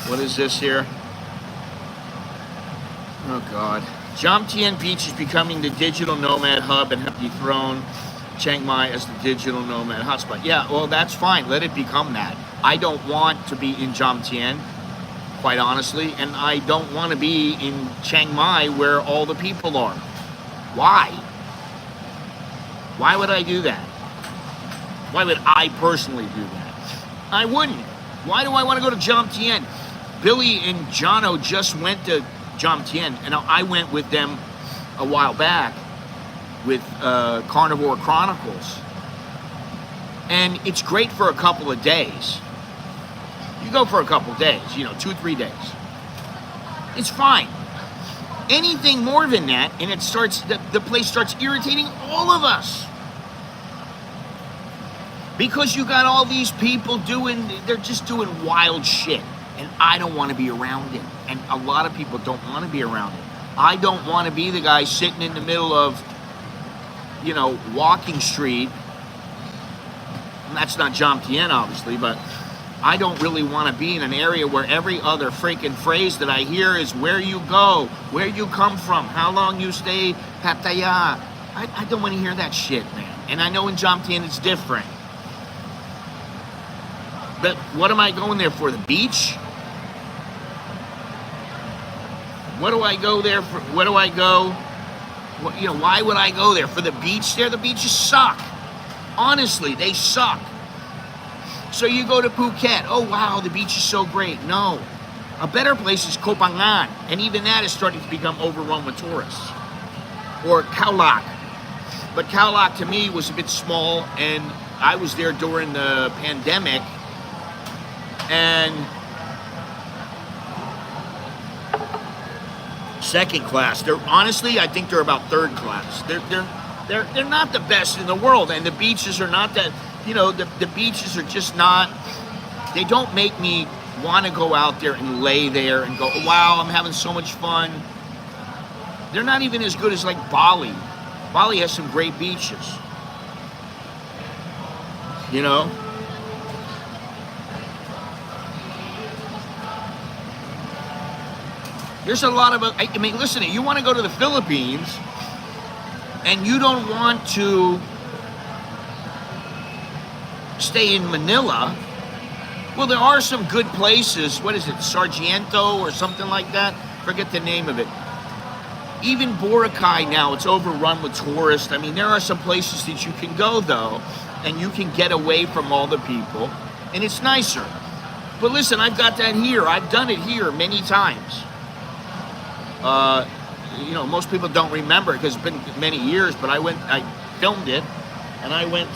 What is this here? Oh God. Jomtien Beach is becoming the digital nomad hub and have dethroned Chiang Mai as the digital nomad hotspot. Yeah, well, that's fine. Let it become that. I don't want to be in Jomtien, quite honestly, and I don't want to be in Chiang Mai where all the people are. Why? Why would I do that? Why would I personally do that? I wouldn't. Why do I want to go to Jomtien? Billy and Jono just went to Jomtien, and I went with them a while back with Carnivore Chronicles. And it's great for a couple of days. You go for a couple of days, you know, 2-3 days. It's fine. Anything more than that, and it starts, the place starts irritating all of us. Because you got all these people they're just doing wild shit. And I don't want to be around it. And a lot of people don't want to be around it. I don't want to be the guy sitting in the middle of, you know, Walking Street. And that's not Jomtien, obviously, but I don't really want to be in an area where every other freaking phrase that I hear is where you go, where you come from, how long you stay, Pattaya. I don't want to hear that shit, man. And I know in Jomtien it's different. But what am I going there for? The beach? What do I go there for? What do I go? What, you know, why would I go there? For the beach there? The beaches suck. Honestly, they suck. So you go to Phuket. Oh, wow, the beach is so great. No. A better place is Koh Phangan. And even that is starting to become overrun with tourists. Or Khao Lak. But Khao Lak to me was a bit small, and I was there during the pandemic. And second class. Honestly, I think they're about third class. They're not the best in the world, and the beaches are not that. You know, the beaches are just not. They don't make me want to go out there and lay there and go, wow, I'm having so much fun. They're not even as good as like Bali. Bali has some great beaches. You know. There's a lot of, I mean, listen, you want to go to the Philippines and you don't want to stay in Manila. Well, there are some good places. What is it, Sargento or something like that? Forget the name of it. Even Boracay now, it's overrun with tourists. I mean, there are some places that you can go, though, and you can get away from all the people, and it's nicer. But listen, I've got that here. I've done it here many times. You know, most people don't remember because it's been many years, but I filmed it, and I went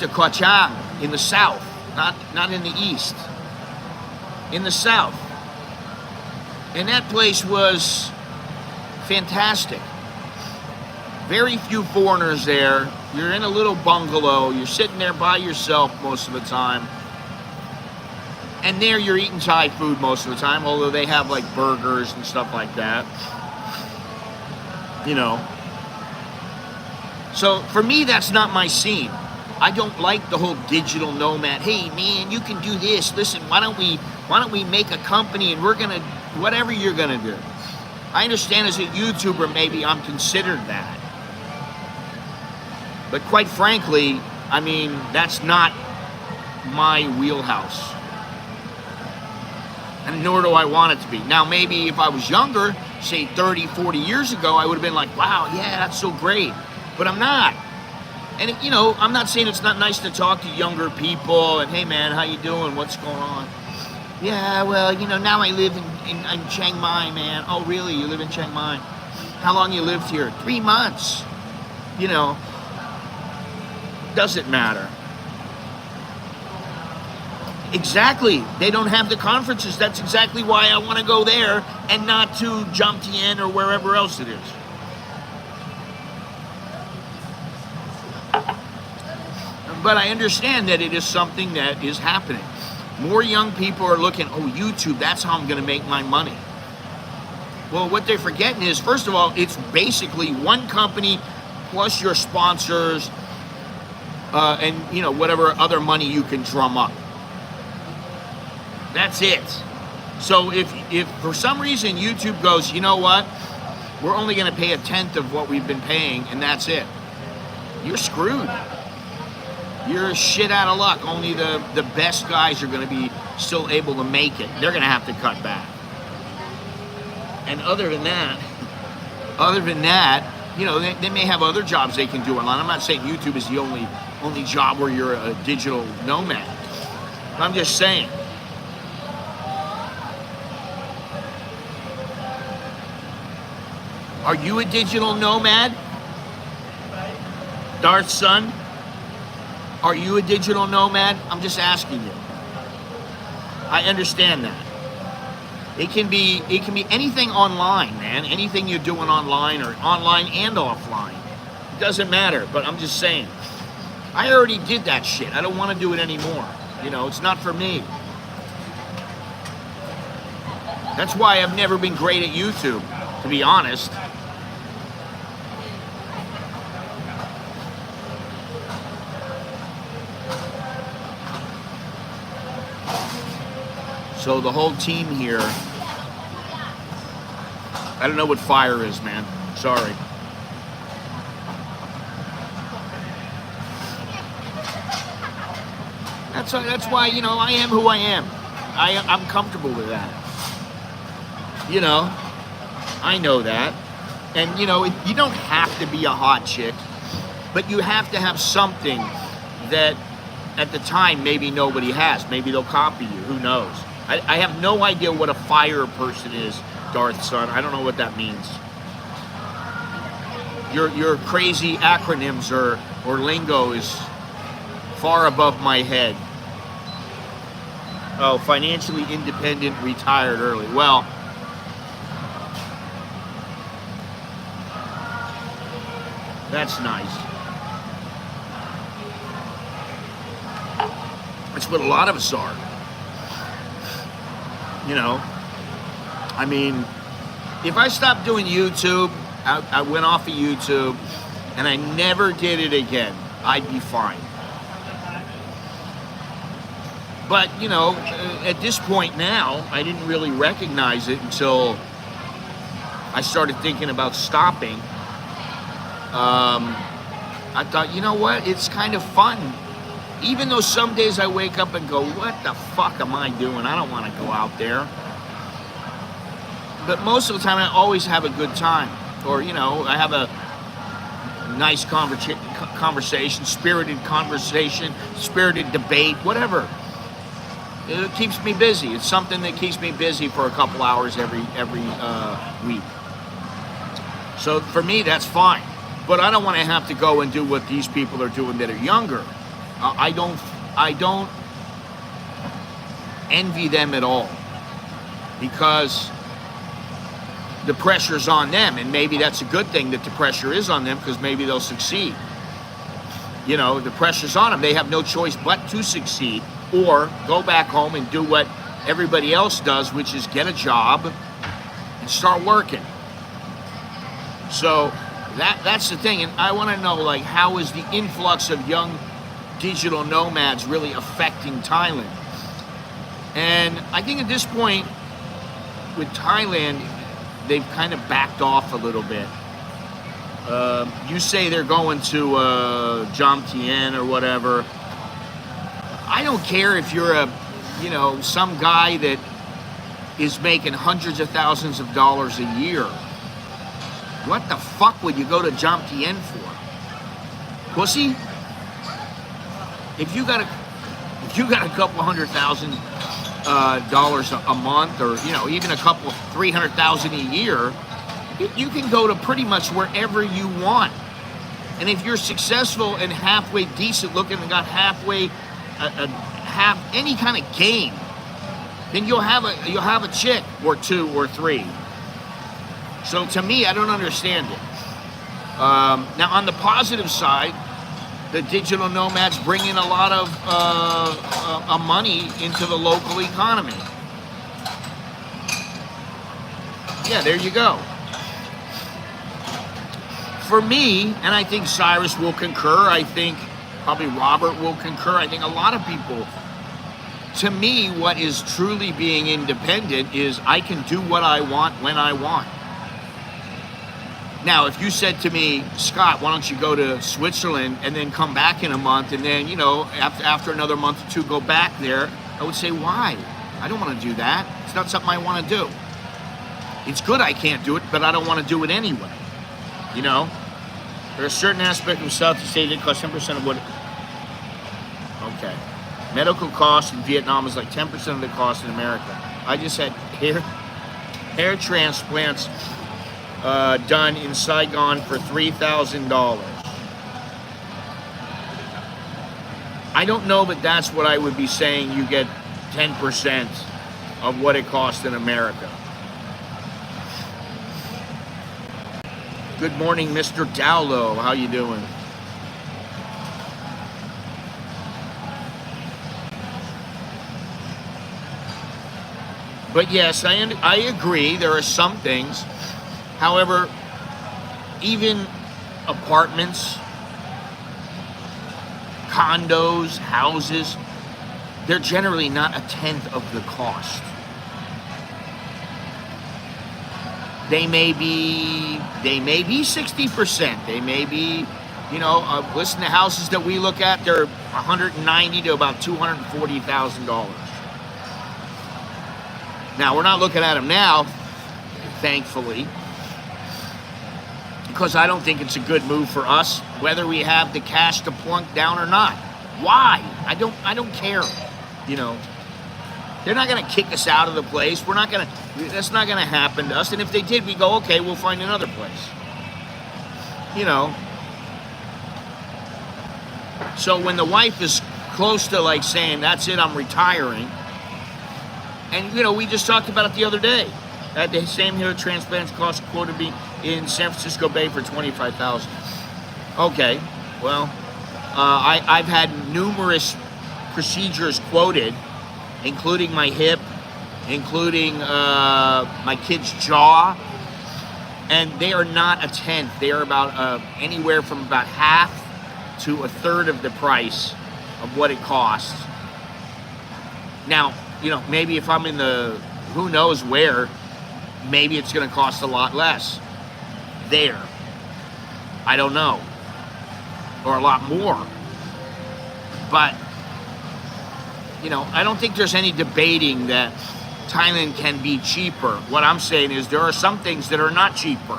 to Koh Chang in the south, not in the east, in the south. And that place was fantastic. Very few foreigners there. You're in a little bungalow. You're sitting there by yourself most of the time. And there you're eating Thai food most of the time, although they have like burgers and stuff like that. you know. So for me, that's not my scene. I don't like the whole digital nomad. Hey man, you can do this. Listen, why don't we make a company and we're gonna, whatever you're gonna do. I understand as a YouTuber, maybe I'm considered that. But quite frankly, I mean, that's not my wheelhouse. And nor do I want it to be. Now, maybe if I was younger, say 30, 40 years ago, I would have been like, wow, yeah, that's so great. But I'm not. And, you know, I'm not saying it's not nice to talk to younger people and, hey, man, how you doing? What's going on? Yeah, well, you know, now I live in Chiang Mai, man. Oh, really? You live in Chiang Mai? How long you lived here? 3 months. You know, doesn't matter. Exactly. They don't have the conferences. That's exactly why I want to go there and not to Jomtien or wherever else it is. But I understand that it is something that is happening. More young people are looking, oh, YouTube, that's how I'm going to make my money. Well, what they're forgetting is, first of all, it's basically one company plus your sponsors and, you know, whatever other money you can drum up. That's it. So if for some reason YouTube goes, you know what, we're only going to pay 1/10 of what we've been paying and that's it, you're screwed. You're shit out of luck. Only the best guys are going to be still able to make it. They're going to have to cut back. And other than that, you know, they may have other jobs they can do online. I'm not saying YouTube is the only job where you're a digital nomad. I'm just saying. Are you a digital nomad? Darth's son? Are you a digital nomad? I'm just asking you. I understand that. It can be anything online, man. Anything you're doing online or online and offline. It doesn't matter, but I'm just saying. I already did that shit. I don't want to do it anymore. You know, it's not for me. That's why I've never been great at YouTube, to be honest. So the whole team here, I don't know what fire is, man. Sorry. That's why, you know, I am who I am. I'm comfortable with that. You know, I know that. And, you know, you don't have to be a hot chick, but you have to have something that at the time maybe nobody has. Maybe they'll copy you. Who knows? I have no idea what a fire person is, Darth's son. I don't know what that means. Your crazy acronyms or lingo is far above my head. Oh, financially independent, retired early. Well, that's nice. That's what a lot of us are. You know, I mean, if I stopped doing YouTube, I went off of YouTube, and I never did it again, I'd be fine. But, you know, at this point now, I didn't really recognize it until I started thinking about stopping. I thought, you know what, it's kind of fun. Even though some days I wake up and go, what the fuck am I doing? I don't want to go out there. But most of the time, I always have a good time. Or, you know, I have a nice conversation, spirited debate, whatever. It keeps me busy. It's something that keeps me busy for a couple hours every week. So for me, that's fine. But I don't want to have to go and do what these people are doing that are younger. I don't envy them at all, because the pressure's on them, and maybe that's a good thing that the pressure is on them, because maybe they'll succeed. You know, the pressure's on them. They have no choice but to succeed, or go back home and do what everybody else does, which is get a job and start working. So that's the thing, and I want to know, like, how is the influx of young digital nomads really affecting Thailand? And I think at this point with Thailand, they've kind of backed off a little bit. You say they're going to Jomtien or whatever. I don't care if you're some guy that is making hundreds of thousands of dollars a year. What the fuck would you go to Jomtien for? Pussy? If you got a couple $100,000 dollars a month, or even a couple 300,000 a year, you can go to pretty much wherever you want. And if you're successful and halfway decent looking and got halfway have any kind of game, then you'll have a chick or two or three. So to me, I don't understand it. Now on the positive side, the digital nomads bring in a lot of money into the local economy. Yeah, there you go. For me, and I think Cyrus will concur, I think probably Robert will concur, I think a lot of people, to me, what is truly being independent is I can do what I want when I want. Now, if you said to me, Scott, why don't you go to Switzerland and then come back in a month, and then, after another month or two, go back there, I would say, why? I don't want to do that. It's not something I want to do. It's good I can't do it, but I don't want to do it anyway. There are certain aspects of Southeast Asia that cost 10% of what... Okay. Medical costs in Vietnam is like 10% of the cost in America. I just had hair transplants done in Saigon for $3,000. I don't know that that's what I would be saying you get 10% of what it costs in America. Good morning, Mr. Dowlo. How you doing? But yes, I agree. There are some things. However, even apartments, condos, houses, they're generally not a tenth of the cost. They may be 60%. They may be, listen to houses that we look at, they're $190,000 to about $240,000. Now, we're not looking at them now, thankfully, because I don't think it's a good move for us, whether we have the cash to plunk down or not. Why? I don't care. They're not going to kick us out of the place. That's not going to happen to us. And if they did, we go, okay, we'll find another place. So when the wife is close to like saying, that's it, I'm retiring. And, we just talked about it the other day. At the same hair transplants cost quoted me in San Francisco Bay for $25,000. Okay, well, I've had numerous procedures quoted, including my hip, including my kid's jaw, and they are not a tenth. They are about anywhere from about half to a third of the price of what it costs. Now, maybe if I'm in the who knows where, maybe it's going to cost a lot less there. I don't know. Or a lot more. But, I don't think there's any debating that Thailand can be cheaper. What I'm saying is there are some things that are not cheaper.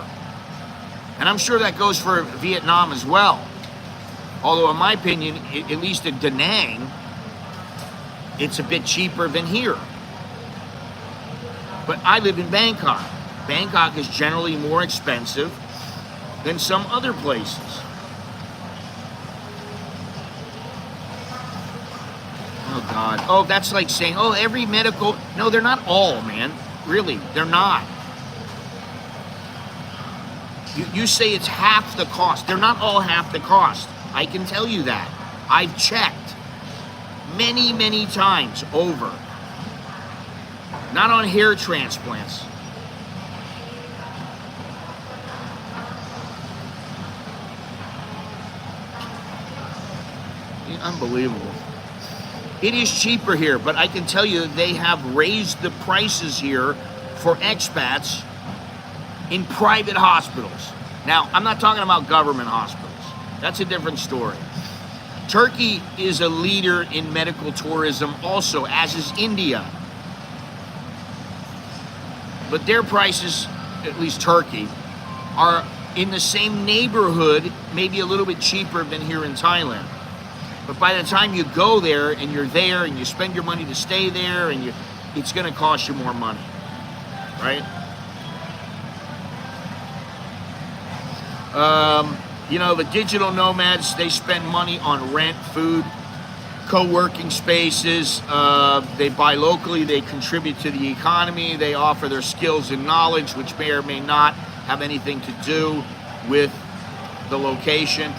And I'm sure that goes for Vietnam as well. Although in my opinion, at least in Da Nang, it's a bit cheaper than here. But I live in Bangkok. Bangkok is generally more expensive than some other places. Oh God. Oh, that's like saying, oh, every medical... No, they're not all, man. Really, they're not. You say it's half the cost. They're not all half the cost. I can tell you that. I've checked many, many times over. Not on hair transplants. Unbelievable. It is cheaper here, but I can tell you that they have raised the prices here for expats in private hospitals. Now, I'm not talking about government hospitals. That's a different story. Turkey is a leader in medical tourism also, as is India. But their prices, at least Turkey, are in the same neighborhood, maybe a little bit cheaper than here in Thailand. But by the time you go there and you're there and you spend your money to stay there, and it's going to cost you more money, right? You know, the digital nomads, they spend money on rent, food, co-working spaces. They buy locally, they contribute to the economy, they offer their skills and knowledge, which may or may not have anything to do with the location.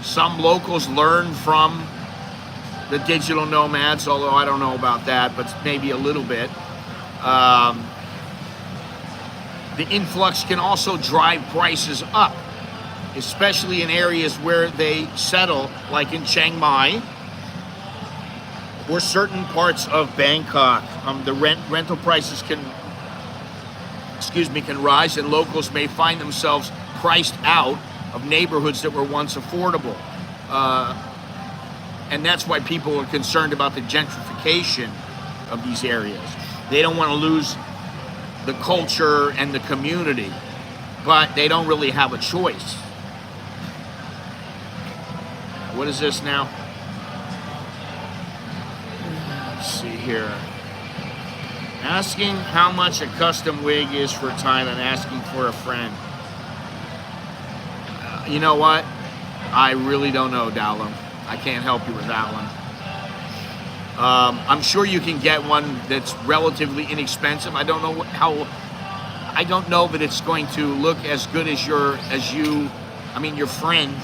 Some locals learn from the digital nomads, although I don't know about that, but maybe a little bit. The influx can also drive prices up, especially in areas where they settle, like in Chiang Mai or certain parts of Bangkok. The rental prices can rise, and locals may find themselves priced out of neighborhoods that were once affordable. And that's why people are concerned about the gentrification of these areas. They don't want to lose the culture and the community, but they don't really have a choice. What is this now? Let's see here. Asking how much a custom wig is for Thailand, asking for a friend. You know what? I really don't know, Dowlo. I can't help you with that one. I'm sure you can get one that's relatively inexpensive. I don't know I don't know that it's going to look as good as your friend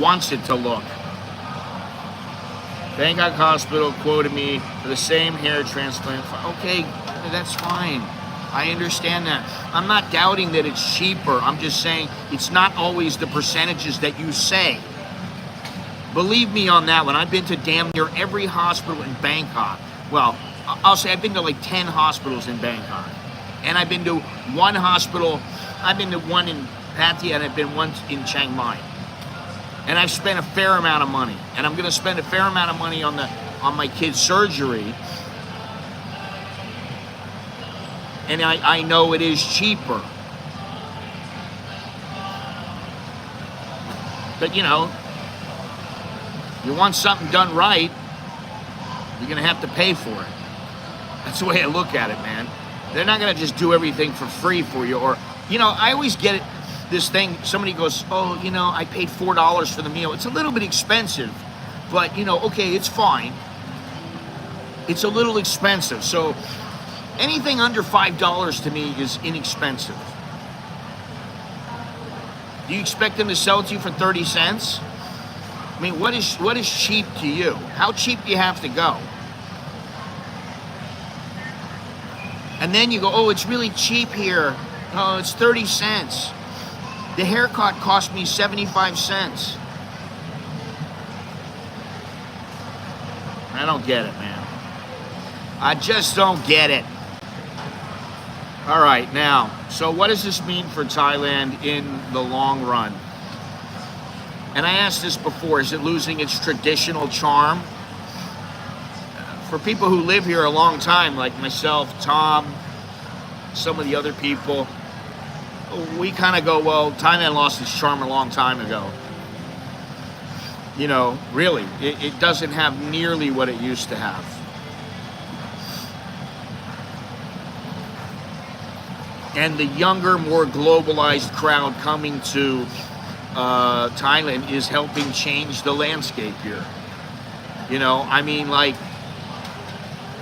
wants it to look. Bangkok Hospital quoted me for the same hair transplant. Okay, that's fine. I understand that. I'm not doubting that it's cheaper. I'm just saying it's not always the percentages that you say. Believe me on that one. I've been to damn near every hospital in Bangkok. Well, I'll say I've been to like 10 hospitals in Bangkok. And I've been to one hospital. I've been to one in Pattaya, and I've been once in Chiang Mai. And I've spent a fair amount of money. And I'm going to spend a fair amount of money on my kid's surgery. And I know it is cheaper. But, you know, you want something done right, you're going to have to pay for it. That's the way I look at it, man. They're not going to just do everything for free for you. Or, you know, I always get it, this thing, somebody goes, oh, you know, I paid $4 for the meal. It's a little bit expensive, but, you know, okay, it's fine. It's a little expensive. So anything under $5 to me is inexpensive. Do you expect them to sell it to you for 30 cents? I mean, what is cheap to you? How cheap do you have to go? And then you go, oh, it's really cheap here. Oh, it's 30 cents. The haircut cost me 75 cents. I don't get it, man. I just don't get it. All right, now, so what does this mean for Thailand in the long run? And I asked this before, is it losing its traditional charm? For people who live here a long time, like myself, Tom, some of the other people, we kind of go, well, Thailand lost its charm a long time ago. You know, really, it doesn't have nearly what it used to have. And the younger, more globalized crowd coming to Thailand is helping change the landscape here. You know, I mean, like,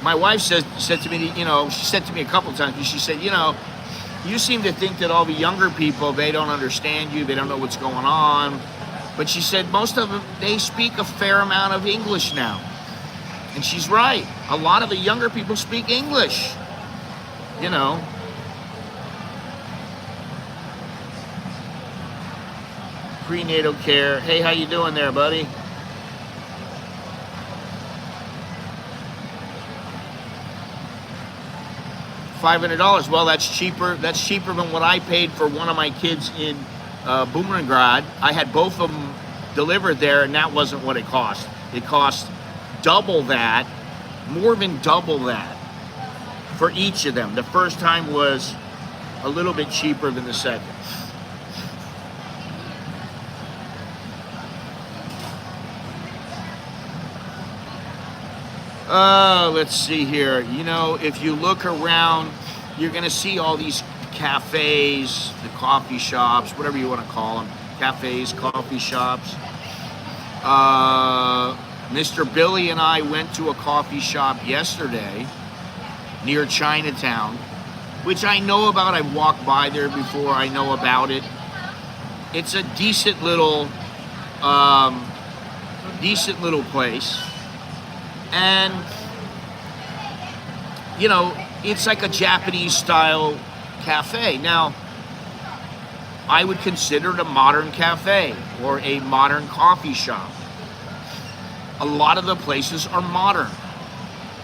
my wife said to me, you know, she said to me a couple of times, she said, you know, you seem to think that all the younger people, they don't understand you, they don't know what's going on. But she said most of them, they speak a fair amount of English now. And she's right. A lot of the younger people speak English, you know. Prenatal care. Hey, how you doing there, buddy? $500. Well, that's cheaper. That's cheaper than what I paid for one of my kids in Boomerangrad. I had both of them delivered there, and that wasn't what it cost. It cost double that, more than double that for each of them. The first time was a little bit cheaper than the second. Let's see here. You know, if you look around, you're going to see all these cafes, the coffee shops, whatever you want to call them. Cafes, coffee shops. Mr. Billy and I went to a coffee shop yesterday near Chinatown, which I know about. I've walked by there before. I know about it. It's a decent little place. And, you know, it's like a Japanese style cafe. Now, I would consider it a modern cafe or a modern coffee shop. A lot of the places are modern.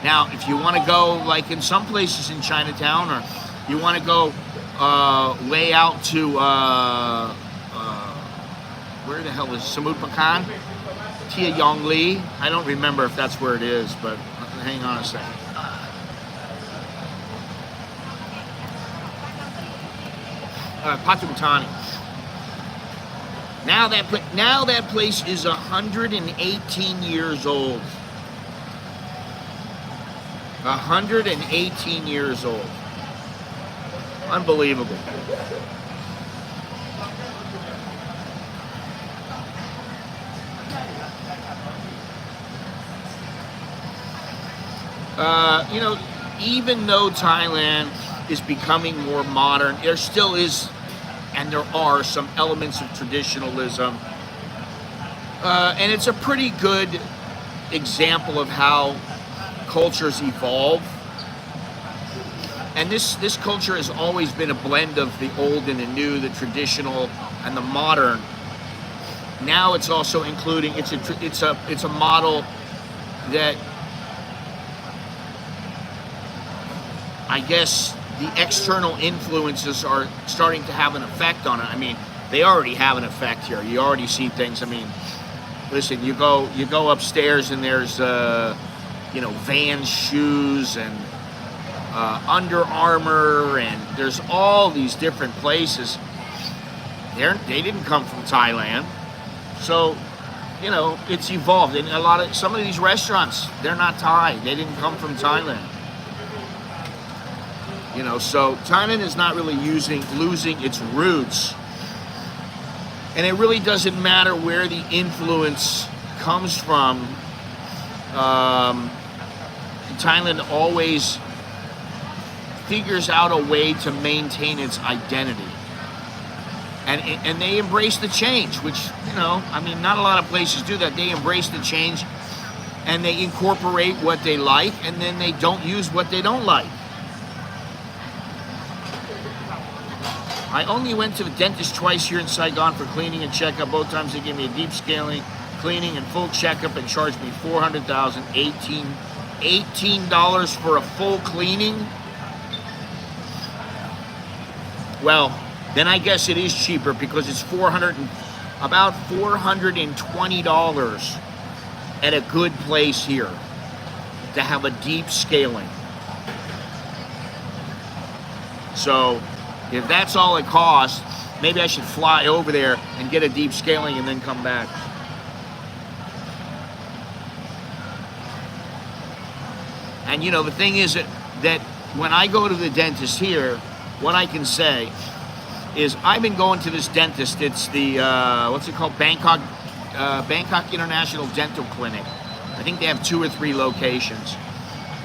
Now, if you want to go, like in some places in Chinatown, or you want to go way out to, where the hell is Samut Pakan? Tia Yongli. I don't remember if that's where it is, but hang on a second. Patumtani. Now that place is 118 years old. 118 years old. Unbelievable. You know, even though Thailand is becoming more modern, there still is, and there are some elements of traditionalism. And it's a pretty good example of how cultures evolve. And this culture has always been a blend of the old and the new, the traditional and the modern. Now it's also including, it's a model that, I guess, the external influences are starting to have an effect on it. I mean, they already have an effect here. You already see things. I mean, listen, you go upstairs and there's you know, Vans shoes and Under Armour, and there's all these different places. They didn't come from Thailand, so you know, it's evolved. And some of these restaurants, they're not Thai. They didn't come from Thailand. You know, so Thailand is not really losing its roots. And it really doesn't matter where the influence comes from. Thailand always figures out a way to maintain its identity. And they embrace the change, which, you know, I mean, not a lot of places do that. They embrace the change and they incorporate what they like, and then they don't use what they don't like. I only went to the dentist twice here in Saigon for cleaning and checkup. Both times they gave me a deep scaling, cleaning, and full checkup and charged me $400,000, $18 for a full cleaning. Well, then I guess it is cheaper because it's about $420 at a good place here to have a deep scaling. So if that's all it costs, maybe I should fly over there and get a deep scaling and then come back. And you know, the thing is that when I go to the dentist here, what I can say is I've been going to this dentist. It's the, what's it called? Bangkok International Dental Clinic. I think they have 2 or 3 locations.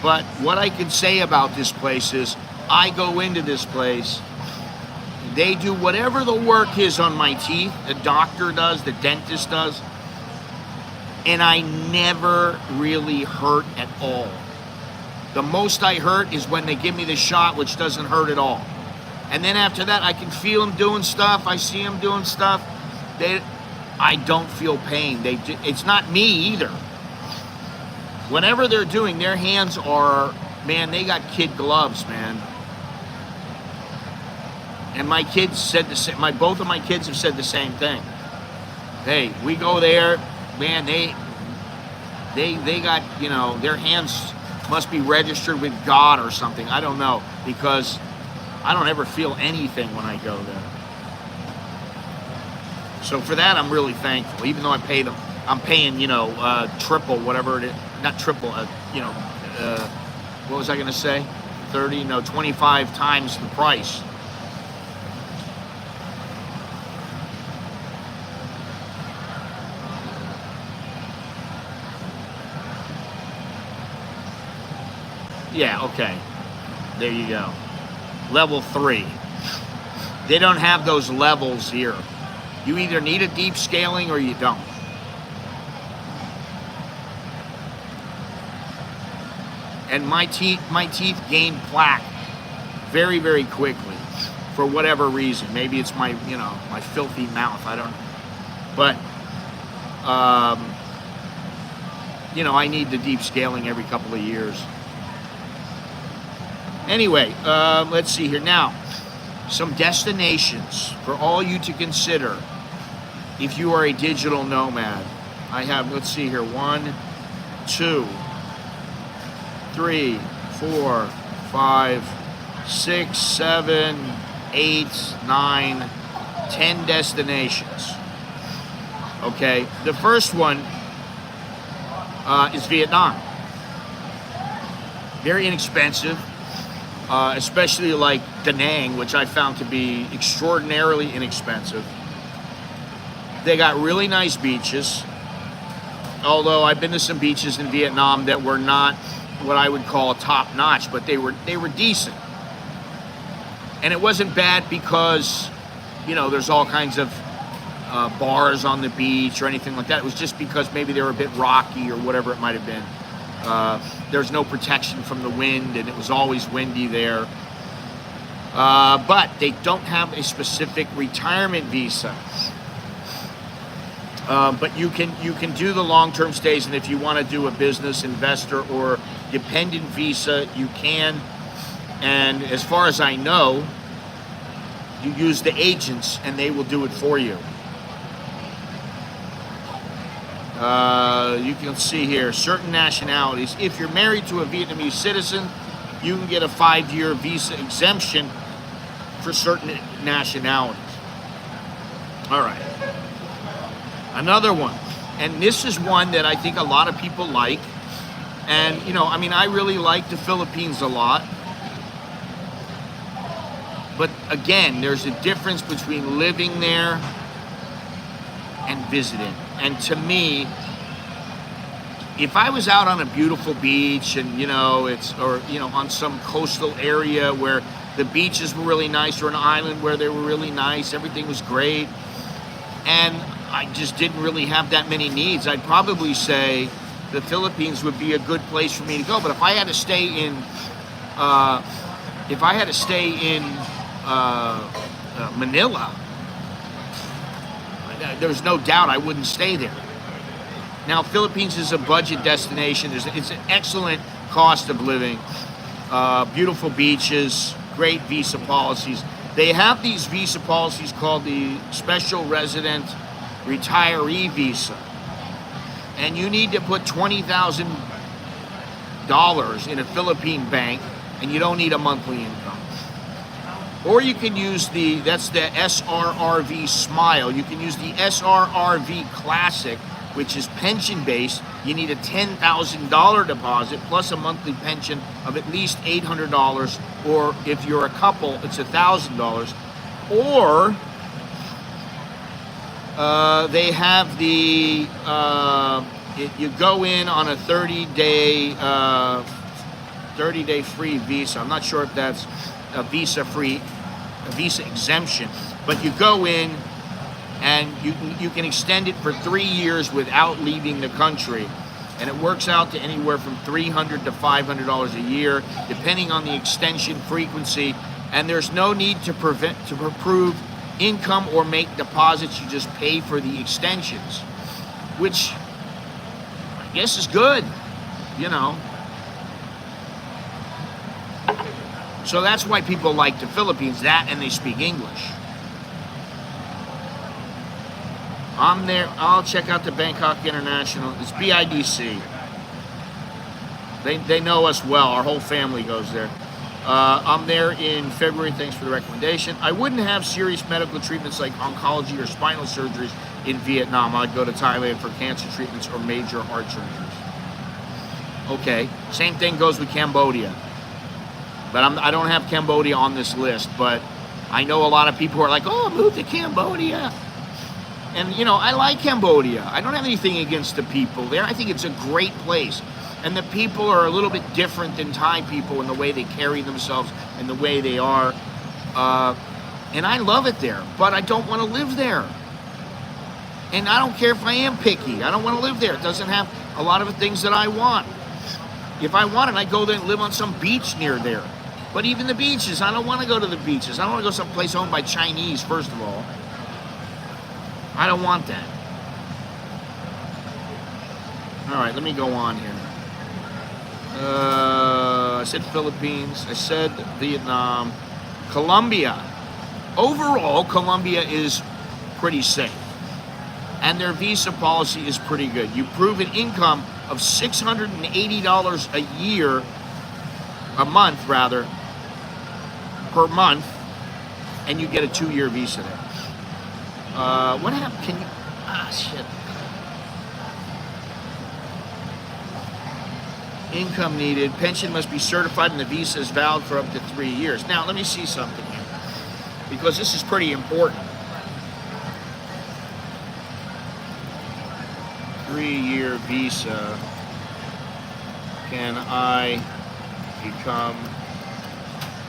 But what I can say about this place is I go into this place, they do whatever the work is on my teeth, the doctor does, the dentist does, and I never really hurt at all. The most I hurt is when they give me the shot, which doesn't hurt at all. And then after that, I can feel them doing stuff, I see them doing stuff. I don't feel pain. It's not me either. Whatever they're doing, their hands are, man, they got kid gloves, man. And my kids said the same. Both of my kids have said the same thing. Hey, we go there, man. They got, you know, their hands must be registered with God or something. I don't know, because I don't ever feel anything when I go there. So for that, I'm really thankful. Even though I pay them, I'm paying, you know, triple, whatever it is. Not triple, you know, what was I going to say? 30, no, 25 times the price. Yeah, okay. There you go. Level 3. They don't have those levels here. You either need a deep scaling or you don't. And my teeth gained plaque very, very quickly for whatever reason. Maybe it's my, you know, my filthy mouth. I don't know. But, you know, I need the deep scaling every couple of years. Anyway, let's see here. Now, some destinations for all you to consider if you are a digital nomad. I have, let's see here, 1, 2, 3, 4, 5, 6, 7, 8, 9, 10 destinations. Okay, the first one is Vietnam. Very inexpensive. Especially like Da Nang, which I found to be extraordinarily inexpensive. They got really nice beaches, although I've been to some beaches in Vietnam that were not what I would call top notch, but they were decent. And it wasn't bad because, you know, there's all kinds of bars on the beach or anything like that. It was just because maybe they were a bit rocky or whatever it might have been. There's no protection from the wind, and it was always windy there. But they don't have a specific retirement visa. But you can do the long-term stays, and if you want to do a business, investor, or dependent visa, you can. And as far as I know, you use the agents, and they will do it for you. You can see here certain nationalities. If you're married to a Vietnamese citizen, you can get a 5-year visa exemption for certain nationalities. All right. Another one, and this is one that I think a lot of people like. And, you know, I mean, I really like the Philippines a lot. But again, there's a difference between living there and visiting. And to me, if I was out on a beautiful beach and, you know, on some coastal area where the beaches were really nice, or an island where they were really nice, everything was great, and I just didn't really have that many needs, I'd probably say the Philippines would be a good place for me to go. But if I had to stay in, Manila, there's no doubt I wouldn't stay there. Now, Philippines is a budget destination. It's an excellent cost of living, beautiful beaches, great visa policies. They have these visa policies called the Special Resident Retiree Visa. And you need to put $20,000 in a Philippine bank, and you don't need a monthly income. Or you can use that's the SRRV Smile. You can use the SRRV Classic, which is pension-based. You need a $10,000 deposit plus a monthly pension of at least $800, or if you're a couple, it's $1,000. Or they have the, you go in on a 30-day free visa. I'm not sure if that's a visa exemption, but you go in and you can extend it for 3 years without leaving the country, and it works out to anywhere from $300 to $500 a year, depending on the extension frequency. And there's no need to prove income or make deposits. You just pay for the extensions, which I guess is good, you know. So that's why people like the Philippines, that and they speak English. I'm there. I'll check out the Bangkok International. It's BIDC. They know us well. Our whole family goes there. I'm there in February. Thanks for the recommendation. I wouldn't have serious medical treatments like oncology or spinal surgeries in Vietnam. I'd go to Thailand for cancer treatments or major heart surgeries. Okay. Same thing goes with Cambodia. But I don't have Cambodia on this list. But I know a lot of people who are like, oh, move to Cambodia. And, you know, I like Cambodia. I don't have anything against the people there. I think it's a great place. And the people are a little bit different than Thai people in the way they carry themselves and the way they are. And I love it there, but I don't want to live there. And I don't care if I am picky. I don't want to live there. It doesn't have a lot of the things that I want. If I wanted, I'd go there and live on some beach near there. But even the beaches, I don't want to go to the beaches. I don't want to go someplace owned by Chinese, first of all. I don't want that. All right, let me go on here. I said Philippines. I said Vietnam. Colombia. Overall, Colombia is pretty safe. And their visa policy is pretty good. You prove an income of $680 a year, a month rather, per month, and you get a 2-year visa there. What happened? Can you? Shit. Income needed. Pension must be certified, and the visa is valid for up to 3 years. Now, let me see something here, because this is pretty important. 3-year visa. Can I become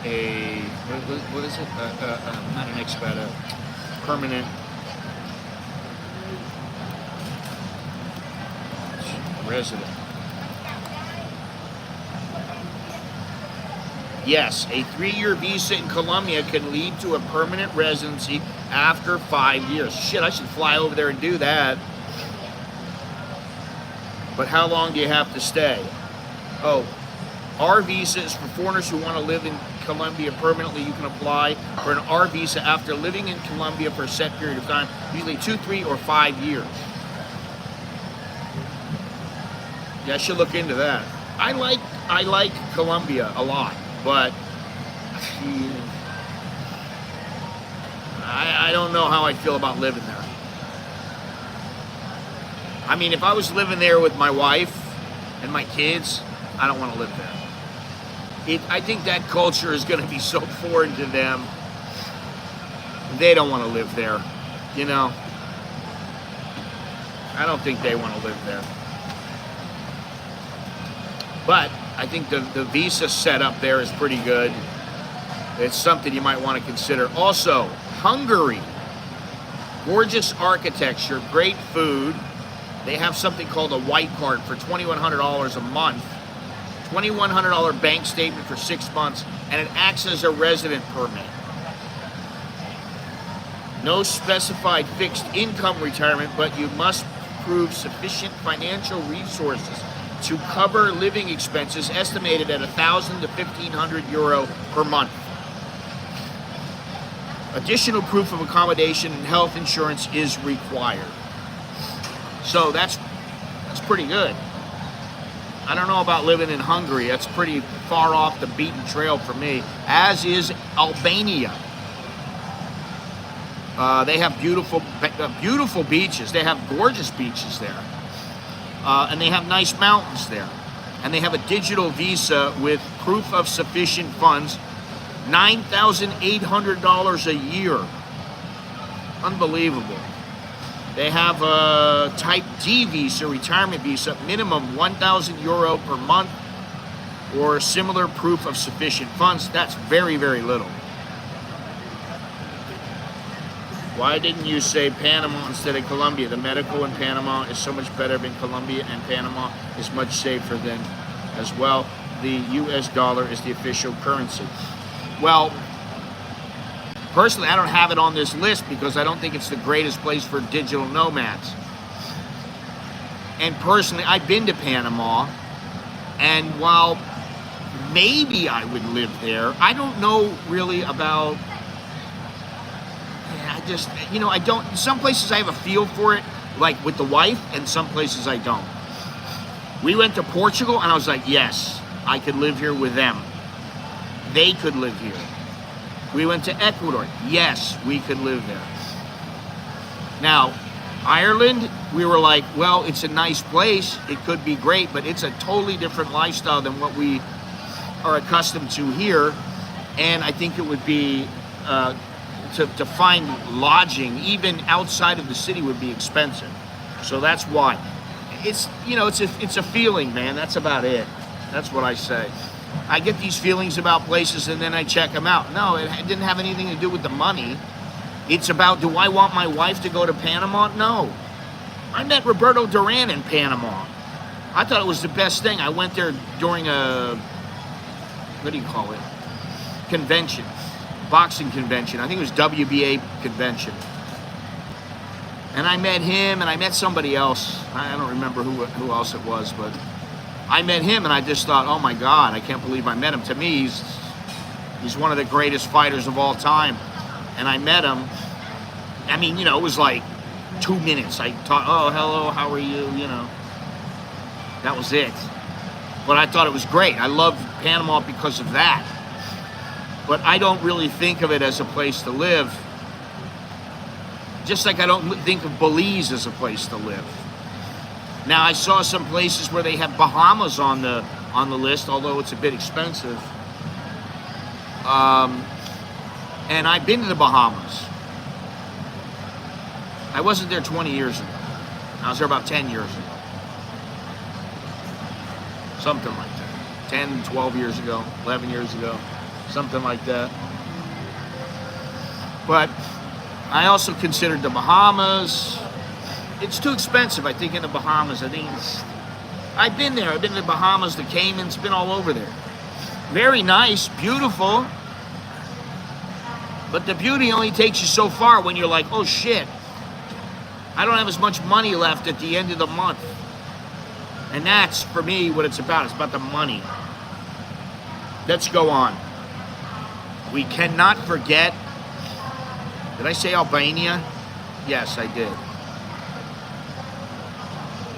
a what is it? Not an expat, a permanent resident. Yes, a 3-year visa in Colombia can lead to a permanent residency after 5 years. Shit, I should fly over there and do that. But how long do you have to stay? Oh, R visa is for foreigners who want to live in Colombia permanently. You can apply for an R visa after living in Colombia for a set period of time, usually 2, 3, or 5 years. Yeah, I should look into that. I like Colombia a lot, but I don't know how I feel about living there. I mean, if I was living there with my wife and my kids, I don't want to live there. I think that culture is going to be so foreign to them. They don't want to live there, you know. I don't think they want to live there. But I think the visa setup there is pretty good. It's something you might want to consider. Also, Hungary. Gorgeous architecture, great food. They have something called a white card for $2,100 a month. $2,100 bank statement for 6 months, and it acts as a resident permit. No specified fixed income retirement, but you must prove sufficient financial resources to cover living expenses estimated at 1,000 to 1,500 euro per month. Additional proof of accommodation and health insurance is required. So that's pretty good. I don't know about living in Hungary. That's pretty far off the beaten trail for me, as is Albania. They have beautiful beaches. They have gorgeous beaches there. And they have nice mountains there. And they have a digital visa with proof of sufficient funds, $9,800 a year. Unbelievable. They have a Type D visa, retirement visa, minimum 1,000 euro per month, or similar proof of sufficient funds. That's very, very little. Why didn't you say Panama instead of Colombia? The medical in Panama is so much better than Colombia, and Panama is much safer than as well. The US dollar is the official currency. Well, Personally, I don't have it on this list because I don't think it's the greatest place for digital nomads. And personally, I've been to Panama, and while maybe I would live there, I don't know really about, I just, I don't, some places I have a feel for it, like with the wife, and some places I don't. We went to Portugal, and I was like, yes, I could live here with them. They could live here. We went to Ecuador. Yes, we could live there. Now, Ireland, we were like, well, it's a nice place. It could be great, but it's a totally different lifestyle than what we are accustomed to here. And I think it would be, to find lodging, even outside of the city, would be expensive. So that's why. It's, it's a feeling, man. That's about it. That's what I say. I get these feelings about places and then I check them out. No, it didn't have anything to do with the money. It's about, do I want my wife to go to Panama? No. I met Roberto Duran in Panama. I thought it was the best thing. I went there during a, what do you call it? Convention. Boxing convention. I think it was WBA convention. And I met him and I met somebody else. I don't remember who else it was, but I met him and I just thought, oh my God, I can't believe I met him. To me, he's one of the greatest fighters of all time. And I met him. I mean, it was like 2 minutes. I talked, oh, hello, how are you? That was it. But I thought it was great. I love Panama because of that. But I don't really think of it as a place to live. Just like I don't think of Belize as a place to live. Now, I saw some places where they have Bahamas on the list, although it's a bit expensive. And I've been to the Bahamas. I wasn't there 20 years ago. I was there about 10 years ago. Something like that. 10, 12 years ago, 11 years ago, something like that. But I also considered the Bahamas. It's too expensive, I think, in the Bahamas. I've been there. I've been to the Bahamas, the Caymans, been all over there. Very nice, beautiful. But the beauty only takes you so far when you're like, oh shit, I don't have as much money left at the end of the month. And that's, for me, what it's about. It's about the money. Let's go on. We cannot forget, did I say Albania? Yes, I did.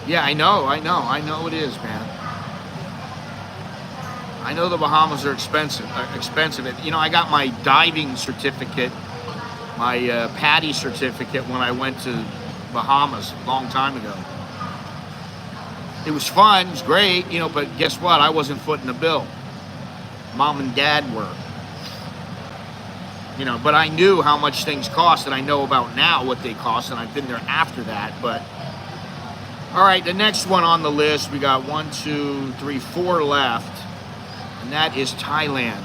Yeah, I know it is, man. I know the Bahamas are expensive. I got my diving certificate, my PADI certificate when I went to Bahamas a long time ago. It was fun, it was great, but guess what? I wasn't footing the bill. Mom and Dad were. But I knew how much things cost, and I know about now what they cost, and I've been there after that, but all right, the next one on the list, we got 1, 2, 3, 4 left, and that is Thailand.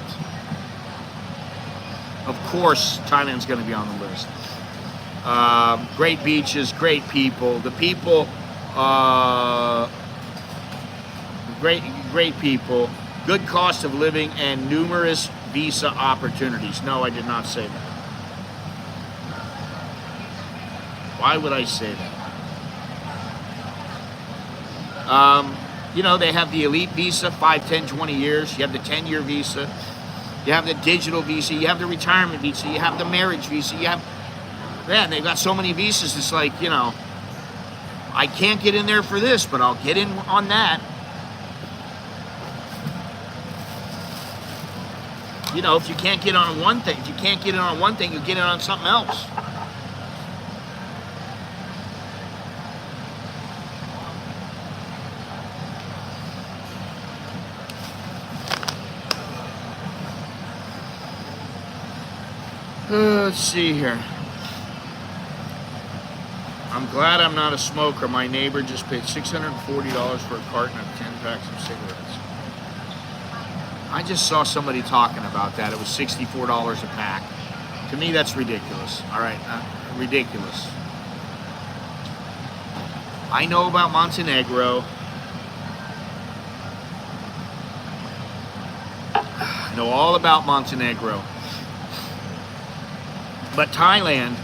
Of course, Thailand's going to be on the list. Great beaches, great people. The people, great people, good cost of living, and numerous visa opportunities. No, I did not say that. Why would I say that? They have the elite visa, 5, 10, 20 years. You have the 10-year visa. You have the digital visa. You have the retirement visa. You have the marriage visa. Man, they've got so many visas. It's like, I can't get in there for this, but I'll get in on that. If you can't get on one thing, you get in on something else. Let's see here. I'm glad I'm not a smoker. My neighbor just paid $640 for a carton of 10 packs of cigarettes. I just saw somebody talking about that. It was $64 a pack. To me, that's ridiculous. All right, ridiculous. I know about Montenegro. I know all about Montenegro. But Thailand,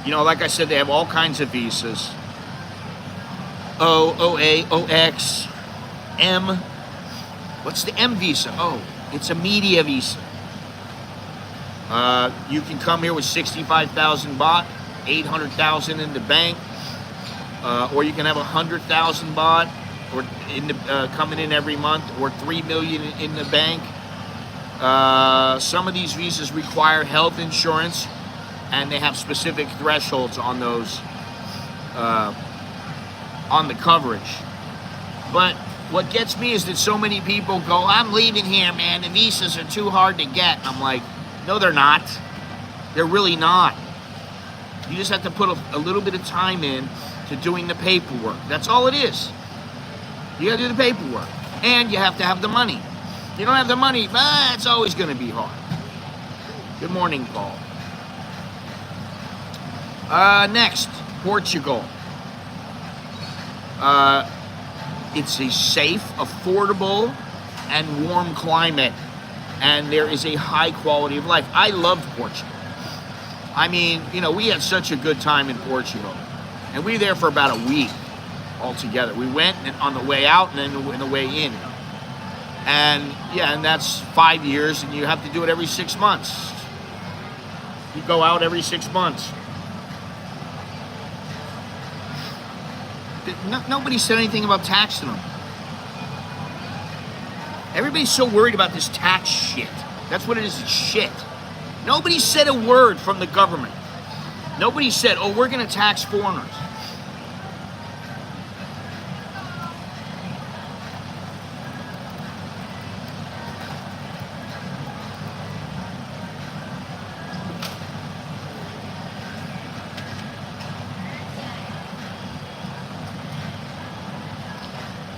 you know, like I said, they have all kinds of visas. O, OA, OX, M. What's the M visa? Oh, it's a media visa. You can come here with 65,000 baht, 800,000 in the bank, or you can have 100,000 baht, or coming in every month, or 3 million in the bank. Some of these visas require health insurance, and they have specific thresholds on those, on the coverage. But what gets me is that so many people go, I'm leaving here, man, the visas are too hard to get. I'm like, no, they're not. They're really not. You just have to put a little bit of time in to doing the paperwork. That's all it is. You gotta do the paperwork. And you have to have the money. If you don't have the money, it's always gonna be hard. Good morning, Paul. Next, Portugal. It's a safe, affordable, and warm climate. And there is a high quality of life. I loved Portugal. I mean, you know, we had such a good time in Portugal. And we were there for about a week altogether. We went on the way out and then on the way in. And yeah, and that's 5 years, and you have to do it every 6 months. You go out every 6 months. Nobody said anything about taxing them. Everybody's so worried about this tax shit. That's what it is, it's shit. Nobody said a word from the government. Nobody said, oh, we're going to tax foreigners.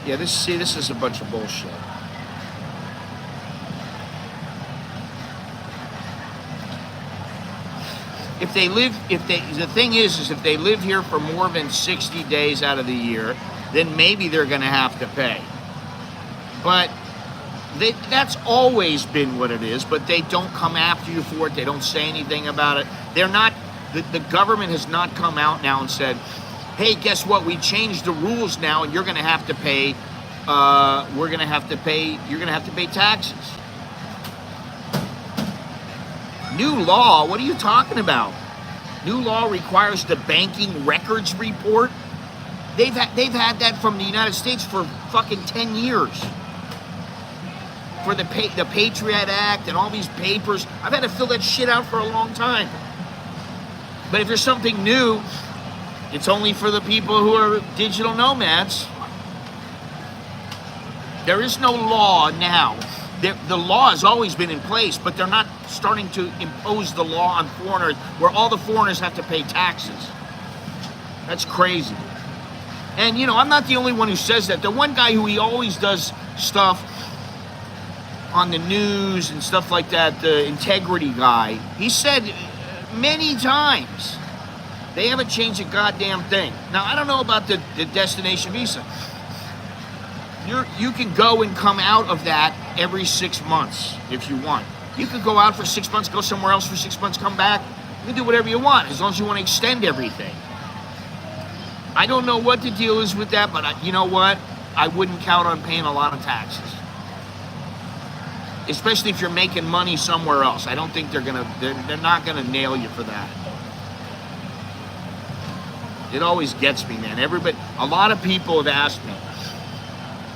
Yeah, this is a bunch of bullshit. The thing is if they live here for more than 60 days out of the year, then maybe they're going to have to pay. But that's always been what it is, but they don't come after you for it. They don't say anything about it. They're not, the government has not come out now and said, hey, guess what? We changed the rules now, and you're going to have to pay. You're going to have to pay taxes. New law? What are you talking about? New law requires the banking records report. They've had that from the United States for fucking 10 years. For the Patriot Act and all these papers, I've had to fill that shit out for a long time. But if there's something new, it's only for the people who are digital nomads. There is no law now. The law has always been in place, but they're not starting to impose the law on foreigners where all the foreigners have to pay taxes. That's crazy. And, you know, I'm not the only one who says that. The one guy who he always does stuff on the news and stuff like that, the integrity guy, he said many times, they haven't changed a goddamn thing. Now, I don't know about the destination visa. You can go and come out of that every 6 months if you want. You could go out for 6 months, go somewhere else for 6 months, come back. You can do whatever you want as long as you want to extend everything. I don't know what the deal is with that, but you know what? I wouldn't count on paying a lot of taxes. Especially if you're making money somewhere else. I don't think they're not gonna nail you for that. It always gets me, man. A lot of people have asked me,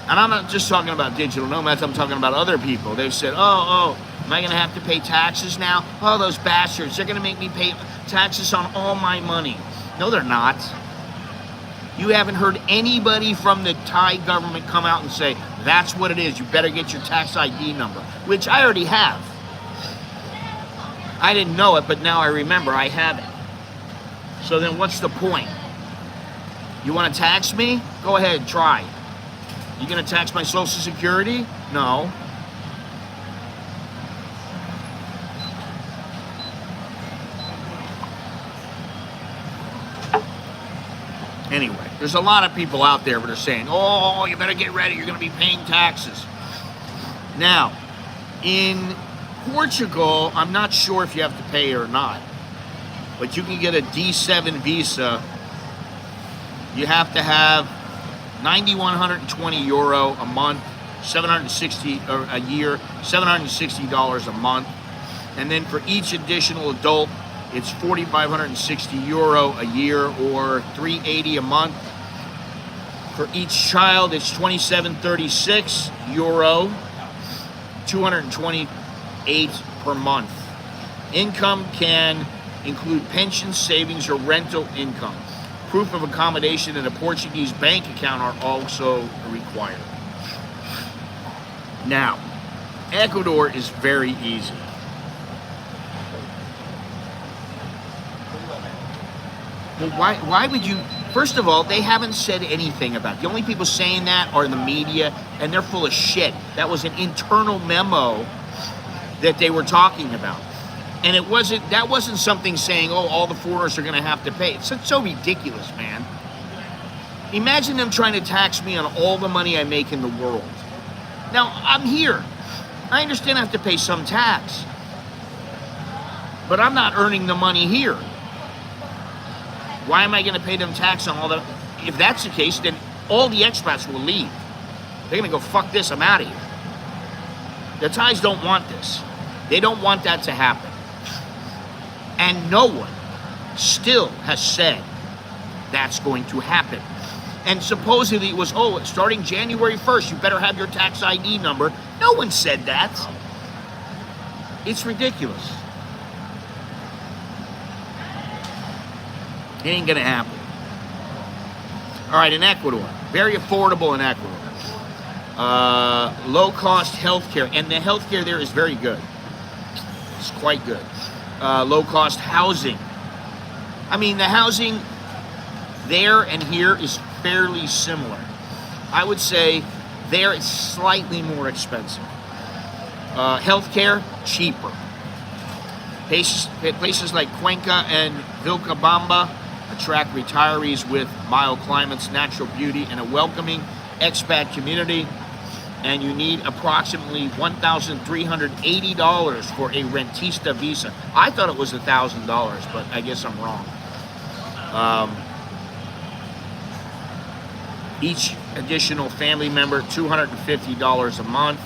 and I'm not just talking about digital nomads, I'm talking about other people. They've said, oh, am I gonna have to pay taxes now? Oh, those bastards, they're gonna make me pay taxes on all my money. No, they're not. You haven't heard anybody from the Thai government come out and say, that's what it is, you better get your tax ID number, which I already have. I didn't know it, but now I remember I have it. So then what's the point? You wanna tax me? Go ahead, try. You gonna tax my Social Security? No. Anyway, there's a lot of people out there that are saying, oh, you better get ready, you're gonna be paying taxes. Now, in Portugal, I'm not sure if you have to pay or not. but you can get a D7 visa. You have to have 9,120 euro a month, 760 or a year, $760 a month. And then for each additional adult, it's 4,560 euro a year or 380 a month. For each child, it's 2,736 euro, 228 per month. Income can include pension, savings, or rental income. Proof of accommodation and a Portuguese bank account are also required. Now, Ecuador is very easy. Well, why would you? First of all, they haven't said anything about it. The only people saying that are the media, and they're full of shit. That was an internal memo that they were talking about. And that wasn't something saying, oh, all the foreigners are going to have to pay. It's so ridiculous, man. Imagine them trying to tax me on all the money I make in the world. Now, I'm here. I understand I have to pay some tax. But I'm not earning the money here. Why am I going to pay them tax on all that? If that's the case, then all the expats will leave. They're going to go, fuck this, I'm out of here. The Thais don't want this. They don't want that to happen. And no one still has said that's going to happen. And supposedly it was, oh, starting January 1st, you better have your tax ID number. No one said that. It's ridiculous. It ain't gonna happen. All right, in Ecuador, very affordable in Ecuador. Low-cost healthcare, and the healthcare there is very good. It's quite good. Low-cost housing. I mean, the housing there and here is fairly similar. I would say there it's slightly more expensive. Healthcare, cheaper. Places like Cuenca and Vilcabamba attract retirees with mild climates, natural beauty, and a welcoming expat community. And you need approximately $1,380 for a rentista visa. I thought it was $1,000, but I guess I'm wrong. Each additional family member, $250 a month.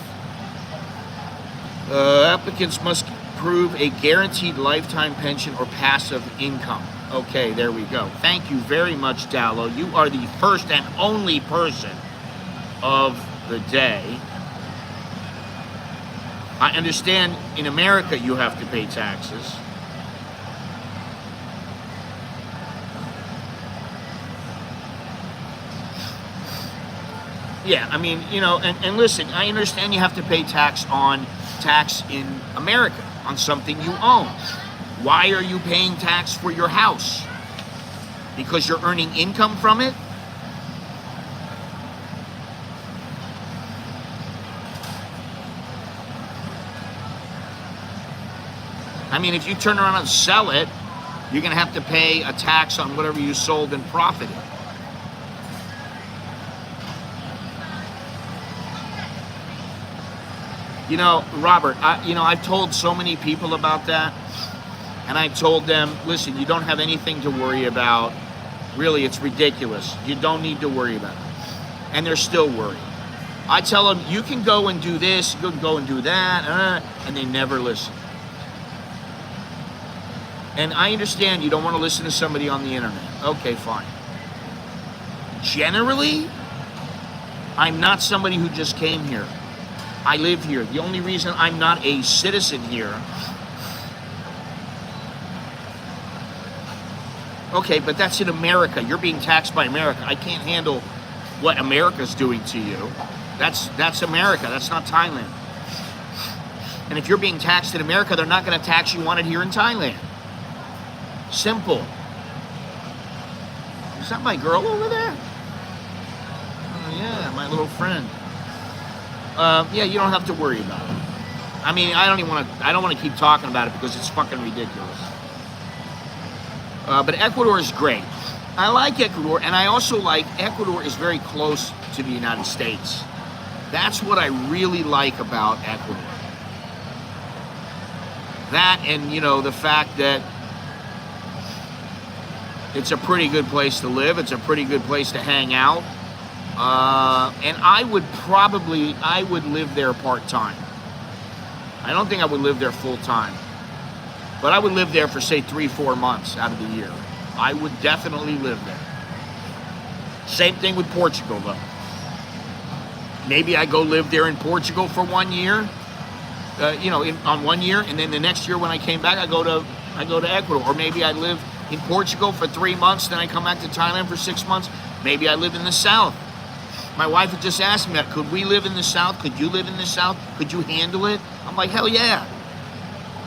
Applicants must prove a guaranteed lifetime pension or passive income. Okay, there we go. Thank you very much, Dowlo. You are the first and only person of the day. I understand in America you have to pay taxes. Yeah, I mean, you know, and listen, I understand you have to pay tax in America on something you own. Why are you paying tax for your house? Because you're earning income from it? I mean, if you turn around and sell it, you're going to have to pay a tax on whatever you sold and profited. You know, Robert, I've told so many people about that, and I've told them, listen, you don't have anything to worry about. Really, it's ridiculous. You don't need to worry about it. And they're still worried. I tell them, you can go and do this, you can go and do that, and they never listen. And I understand you don't want to listen to somebody on the internet. Okay, fine. Generally, I'm not somebody who just came here. I live here. The only reason I'm not a citizen here. Okay, but that's in America. You're being taxed by America. I can't handle what America's doing to you. That's America. That's not Thailand. And if you're being taxed in America, they're not going to tax you on it here in Thailand. Simple. Is that my girl over there? Oh, yeah, my little friend. Yeah, you don't have to worry about it. I mean, I don't want to keep talking about it because it's fucking ridiculous. But Ecuador is great. I like Ecuador, and I also like Ecuador is very close to the United States. That's what I really like about Ecuador. That and, you know, the fact that It's a pretty good place to live. It's a pretty good place to hang out. And I would live there part-time. I don't think I would live there full-time. But I would live there for, say, 3-4 months out of the year. I would definitely live there. Same thing with Portugal, though. Maybe I go live there in Portugal for 1 year, on 1 year, and then the next year when I came back, I go to Ecuador. Or maybe I live in Portugal for 3 months, then I come back to Thailand for 6 months. Maybe I live in the South. My wife had just asked me that, could we live in the South? Could you live in the South? Could you handle it? I'm like, hell yeah.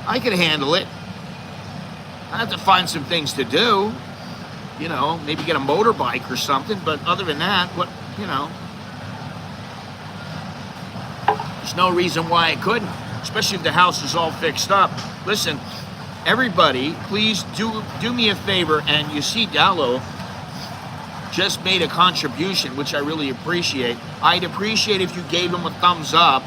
I could handle it. I have to find some things to do. Maybe get a motorbike or something, but other than that, there's no reason why I couldn't, especially if the house is all fixed up. Listen, everybody, please do me a favor, and you see Dowlo just made a contribution, which I really appreciate. I'd appreciate if you gave him a thumbs up.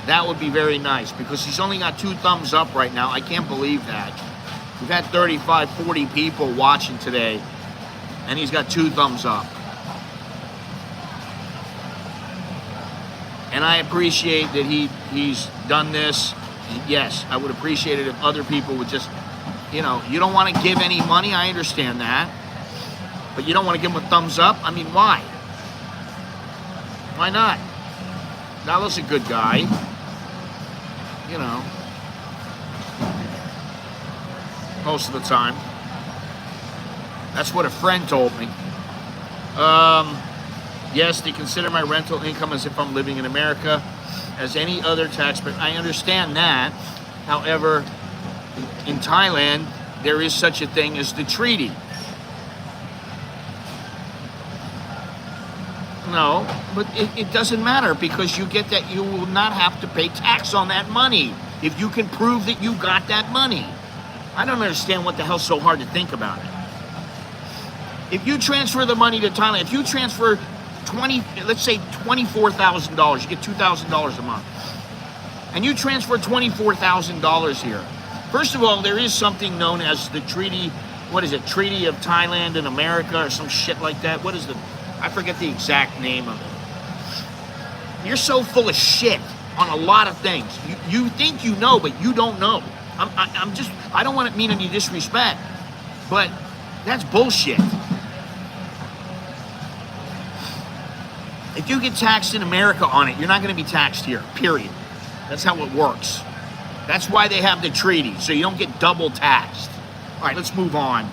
That would be very nice, because he's only got 2 thumbs up right now. I can't believe that. We've had 35, 40 people watching today, and he's got 2 thumbs up. And I appreciate that he's done this. Yes, I would appreciate it if other people would just, you don't want to give any money. I understand that. But you don't want to give him a thumbs up? I mean, why? Why not? Dowlo's a good guy. Most of the time. That's what a friend told me. Yes, they consider my rental income as if I'm living in America as any other taxpayer. I understand that. However, in Thailand, there is such a thing as the treaty. No, but it doesn't matter, because you get that you will not have to pay tax on that money if you can prove that you got that money. I don't understand what the hell's so hard to think about it. If you transfer the money to Thailand, if you transfer let's say $24,000, you get $2,000 a month, and you transfer $24,000 here. First of all, there is something known as the treaty. What is it? Treaty of Thailand and America, or some shit like that. What is I forget the exact name of it. You're so full of shit on a lot of things. You think you know, but you don't know. I don't want to mean any disrespect, but that's bullshit. If you get taxed in America on it, you're not going to be taxed here, period. That's how it works. That's why they have the treaty, so you don't get double taxed. All right, let's move on.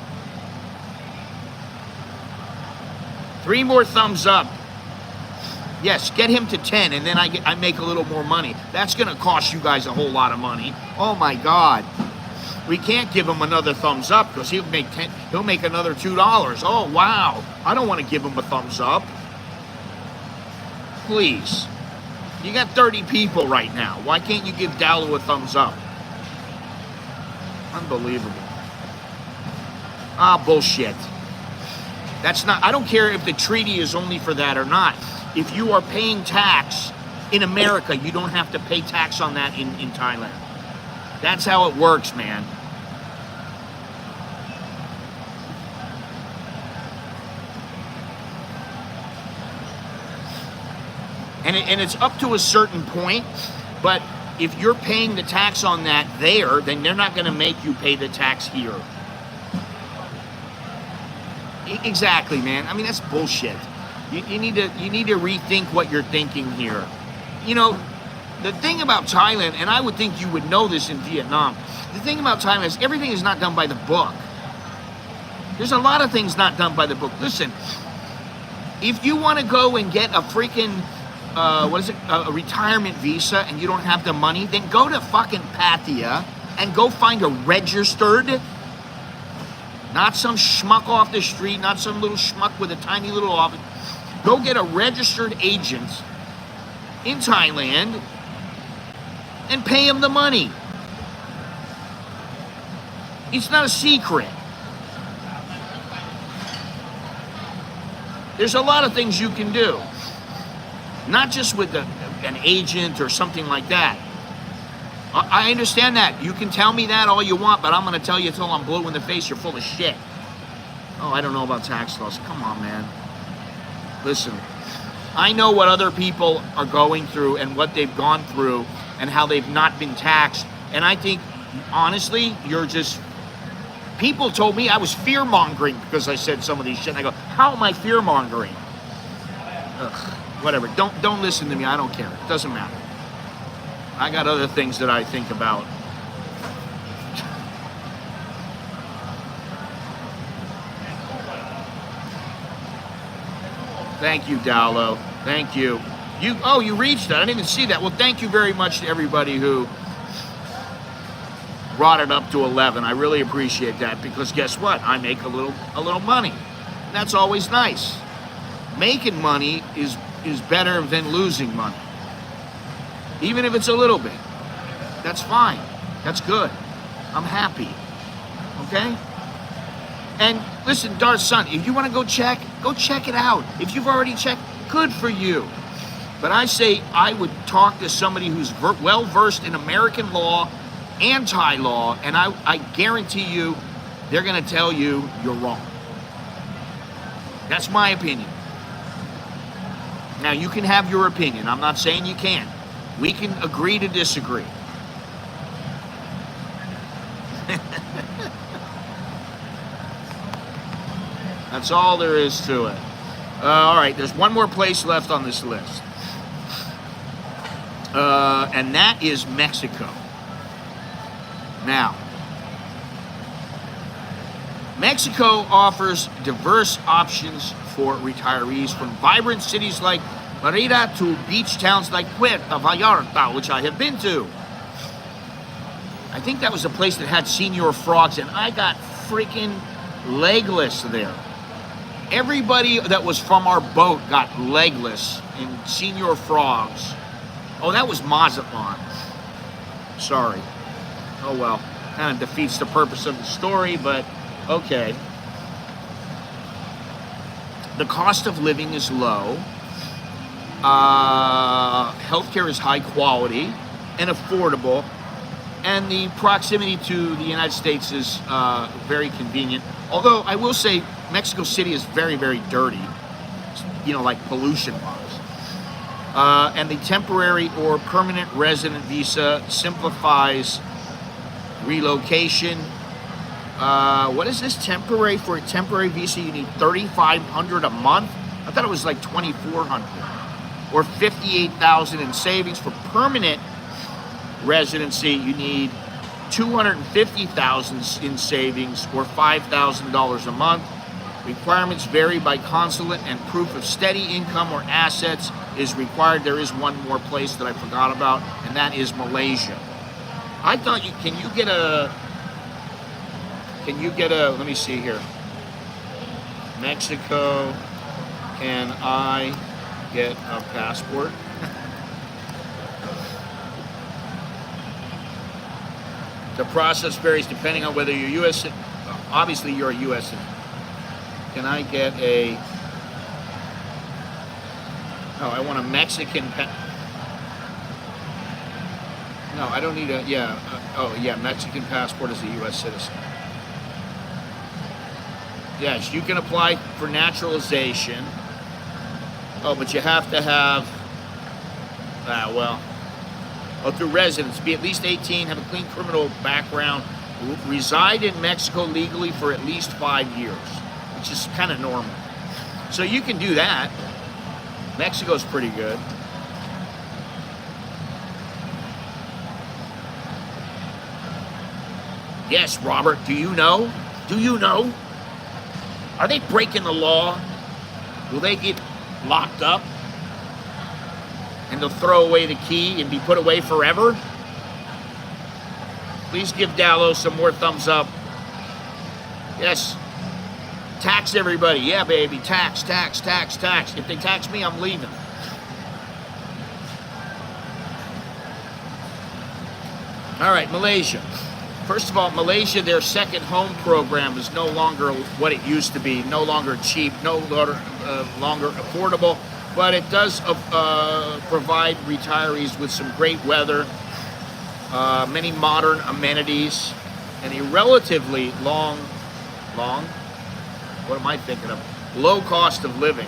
3 more thumbs up. Yes, get him to 10, and then I make a little more money. That's going to cost you guys a whole lot of money. Oh my God. We can't give him another thumbs up, because he'll make another $2. Oh wow. I don't want to give him a thumbs up. Please. You got 30 people right now. Why can't you give Dowlo a thumbs up? Unbelievable. Bullshit. That's not, I don't care if the treaty is only for that or not. If you are paying tax in America, you don't have to pay tax on that in Thailand. That's how it works, man. And it's up to a certain point, but if you're paying the tax on that there, then they're not going to make you pay the tax here. Exactly, man. I mean, that's bullshit. You need to rethink what you're thinking here. The thing about Thailand, and I would think you would know this in Vietnam, the thing about Thailand is everything is not done by the book. There's a lot of things not done by the book. Listen, if you want to go and get a freaking a retirement visa and you don't have the money, then go to fucking Pattaya and go find a registered, not some schmuck off the street, not some little schmuck with a tiny little office. Go get a registered agent in Thailand and pay him the money. It's not a secret. There's a lot of things you can do. Not just with an agent or something like that. I understand that. You can tell me that all you want, but I'm going to tell you until I'm blue in the face, you're full of shit. Oh, I don't know about tax laws. Come on, man. Listen, I know what other people are going through and what they've gone through and how they've not been taxed. And I think, honestly, you're just... People told me I was fear-mongering because I said some of these shit. And I go, how am I fear-mongering? Ugh, whatever. Don't listen to me. I don't care. It doesn't matter. I got other things that I think about. Thank you, Dowlo. Thank you. You reached that. I didn't even see that. Well, thank you very much to everybody who brought it up to 11. I really appreciate that because guess what? I make a little money. That's always nice. Making money is better than losing money. Even if it's a little bit. That's fine. That's good. I'm happy. Okay? And listen, Darth Son, if you want to go check it out. If you've already checked, good for you. But I say I would talk to somebody who's well-versed in American law and Thai law, and I guarantee you they're going to tell you you're wrong. That's my opinion. Now, you can have your opinion. I'm not saying you can't. We can agree to disagree. That's all there is to it. All right, there's one more place left on this list. And that is Mexico. Now, Mexico offers diverse options for retirees, from vibrant cities like Mérida to beach towns like Puerto Vallarta, which I have been to. I think that was a place that had senior frogs, and I got freaking legless there. Everybody that was from our boat got legless in senior frogs. Oh, that was Mazatlan. Sorry. Oh well, kind of defeats the purpose of the story, but okay. The cost of living is low. Healthcare is high quality and affordable, and the proximity to the United States is very convenient. Although I will say Mexico City is very, very dirty, you know, like pollution-wise. And the temporary or permanent resident visa simplifies relocation. What is this temporary? For a temporary visa, you need $3,500 a month. I thought it was like $2,400 or $58,000 in savings. For permanent residency, you need $250,000 in savings or $5,000 a month. Requirements vary by consulate, and proof of steady income or assets is required. There is one more place that I forgot about, and that is Malaysia. I thought can you get a, let me see here. Mexico, can I get a passport? The process varies depending on whether you're U.S. Obviously, you're a U.S. citizen. Can I get a... Oh, I want a Mexican... No, I don't need a... Yeah. Oh, yeah, Mexican passport as a U.S. citizen. Yes, you can apply for naturalization. Oh, but you have to have... through residence, be at least 18, have a clean criminal background, reside in Mexico legally for at least 5 years, which is kind of normal. So you can do that. Mexico's pretty good. Yes, Robert, do you know? Do you know? Are they breaking the law? Will they get locked up? And they'll throw away the key and be put away forever? Please give Dowlo some more thumbs up. Yes. Tax everybody. Yeah, baby. Tax, tax, tax, tax. If they tax me, I'm leaving. All right, Malaysia. First of all, Malaysia, their second home program is no longer what it used to be. No longer cheap, no longer affordable. But it does provide retirees with some great weather, many modern amenities, and a relatively long What am I thinking of? Low cost of living.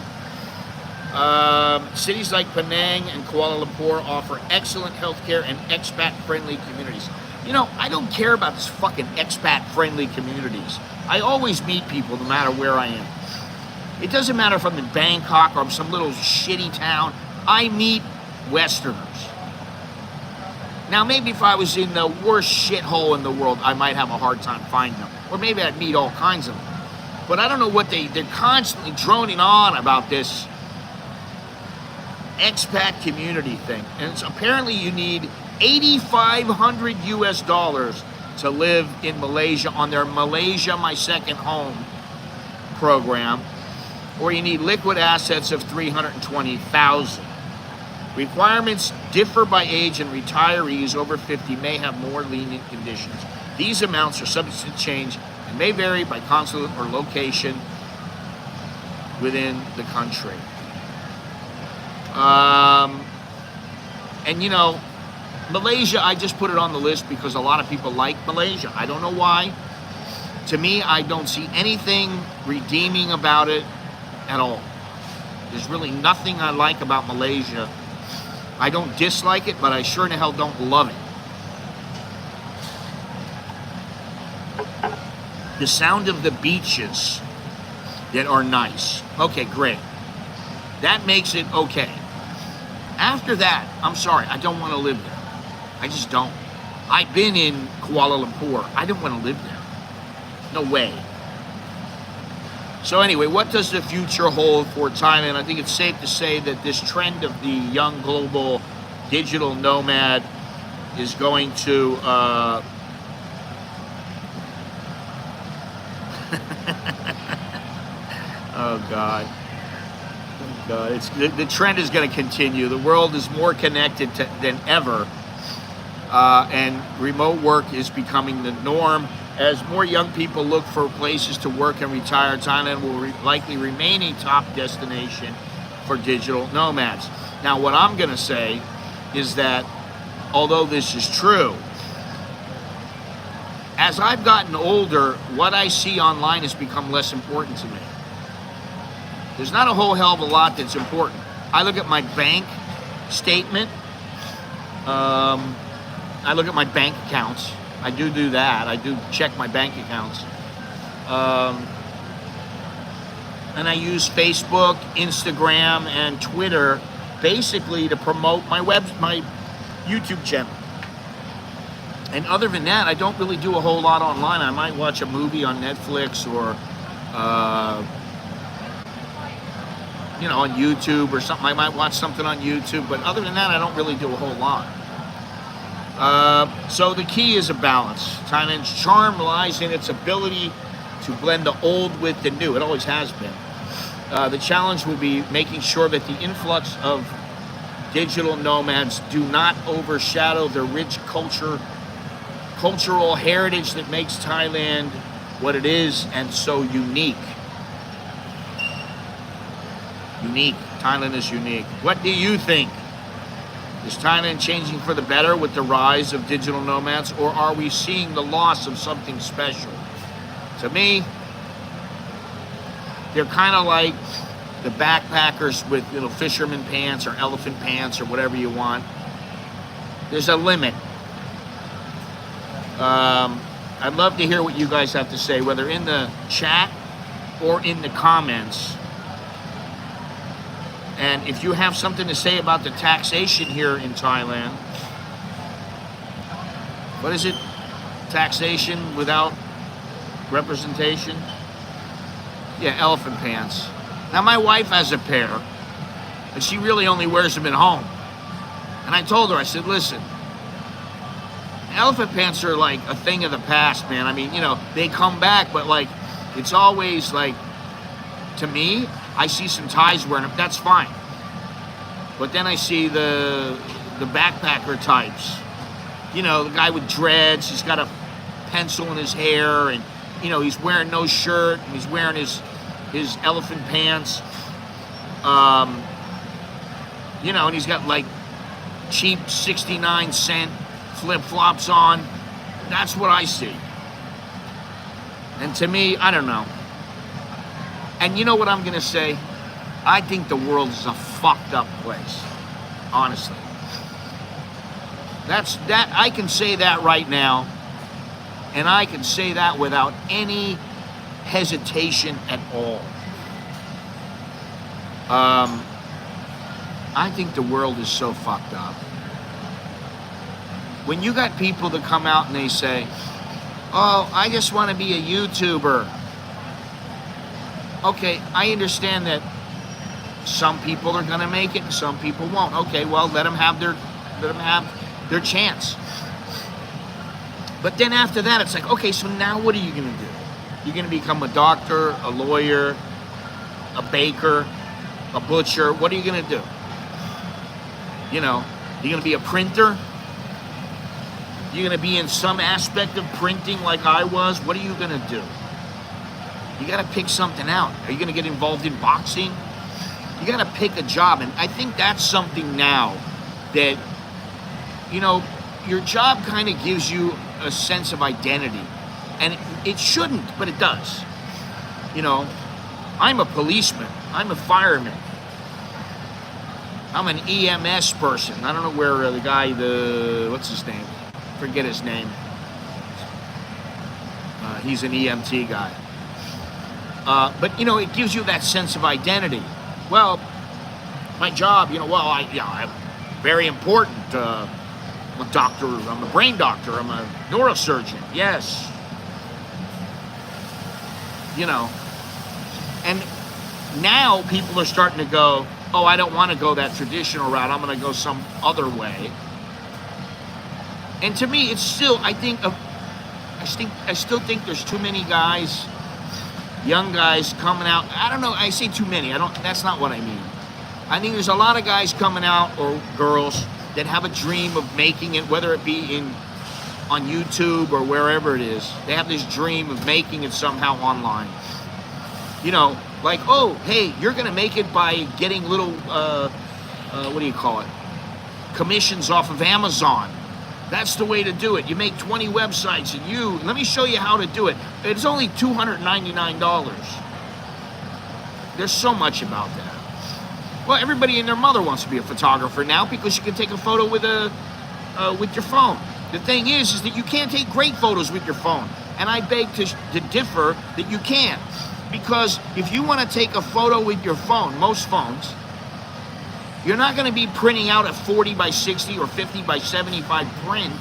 Cities like Penang and Kuala Lumpur offer excellent healthcare and expat-friendly communities. You know, I don't care about this fucking expat-friendly communities. I always meet people no matter where I am. It doesn't matter if I'm in Bangkok or I'm some little shitty town. I meet Westerners. Now, maybe if I was in the worst shithole in the world, I might have a hard time finding them. Or maybe I'd meet all kinds of them. But I don't know what they're constantly droning on about this expat community thing. And it's apparently you need $8,500 US to live in Malaysia on their Malaysia My Second Home program, or you need liquid assets of $320,000. Requirements differ by age, and retirees over 50 may have more lenient conditions. These amounts are subject to change and may vary by consulate or location within the country. And you know, Malaysia, I just put it on the list because a lot of people like Malaysia. I don't know why. To me, I don't see anything redeeming about it at all. There's really nothing I like about Malaysia. I don't dislike it, but I sure in the hell don't love it. The sound of the beaches that are nice. Okay, great. That makes it okay. After that, I'm sorry, I don't want to live there. I just don't. I've been in Kuala Lumpur. I don't want to live there. No way. So anyway, what does the future hold for Thailand? I think it's safe to say that this trend of the young global digital nomad is going to oh God. It's, the trend is going to continue. The world is more connected than ever, and remote work is becoming the norm. As more young people look for places to work and retire, Thailand will likely remain a top destination for digital nomads. Now, what I'm going to say is that, although this is true, as I've gotten older, what I see online has become less important to me. There's not a whole hell of a lot that's important. I look at my bank statement. I look at my bank accounts. I do that. I do check my bank accounts. And I use Facebook, Instagram, and Twitter basically to promote my YouTube channel. And other than that, I don't really do a whole lot online. I might watch a movie on Netflix or on YouTube or something. I might watch something on YouTube, but other than that, I don't really do a whole lot. So the key is a balance. Thailand's charm lies in its ability to blend the old with the new. It always has been. The challenge will be making sure that the influx of digital nomads do not overshadow the rich cultural heritage that makes Thailand what it is and so unique. Unique. Thailand is unique. What do you think? Is Thailand changing for the better with the rise of digital nomads, or are we seeing the loss of something special? To me, they're kind of like the backpackers with fisherman pants or elephant pants or whatever you want. There's a limit. I'd love to hear what you guys have to say, whether in the chat or in the comments. And if you have something to say about the taxation here in Thailand, what is it? Taxation without representation? Yeah, elephant pants. Now, my wife has a pair, and she really only wears them at home. And I told her, I said, listen, elephant pants are like a thing of the past, man. I mean, they come back, but like, it's always like, to me, I see some Thais wearing them, that's fine. But then I see the backpacker types. The guy with dreads, he's got a pencil in his hair, and, he's wearing no shirt, and he's wearing his elephant pants. And he's got like cheap 69-cent flip-flops on. That's what I see. And to me, I don't know. And you know what I'm gonna say? I think the world is a fucked up place. Honestly. I can say that right now. And I can say that without any hesitation at all. I think the world is so fucked up. When you got people that come out and they say, oh, I just want to be a YouTuber. Okay, I understand that some people are going to make it and some people won't. Okay, well, let them have their chance. But then after that, it's like, okay, so now what are you going to do? You're going to become a doctor, a lawyer, a baker, a butcher. What are you going to do? You know, you're going to be a printer? You're going to be in some aspect of printing like I was? What are you going to do? You got to pick something out. Are you going to get involved in boxing? You got to pick a job. And I think that's something now that, you know, your job kind of gives you a sense of identity. And it shouldn't, but it does. You know, I'm a policeman. I'm a fireman. I'm an EMS person. I don't know where the guy, what's his name? Forget his name. He's an EMT guy. But, you know, it gives you that sense of identity. Well, my job, you know, well, I'm very important. I'm a doctor. I'm a brain doctor. I'm a neurosurgeon. Yes. You know. And now people are starting to go, oh, I don't want to go that traditional route. I'm going to go some other way. And to me, it's still, I still think there's too many guys, young guys coming out. I don't know. I say too many. That's not what I mean. I think there's a lot of guys coming out, or girls, that have a dream of making it, whether it be on YouTube or wherever it is. They have this dream of making it somehow online. You know, like, oh, hey, you're going to make it by getting little, what do you call it? Commissions off of Amazon. That's the way to do it. You make 20 websites and let me show you how to do it. It's only $299. There's so much about that. Well, everybody and their mother wants to be a photographer now because you can take a photo with your phone. The thing is that you can't take great photos with your phone. And I beg to differ that you can't. Because if you want to take a photo with your phone, most phones, you're not going to be printing out a 40 by 60 or 50 by 75 print.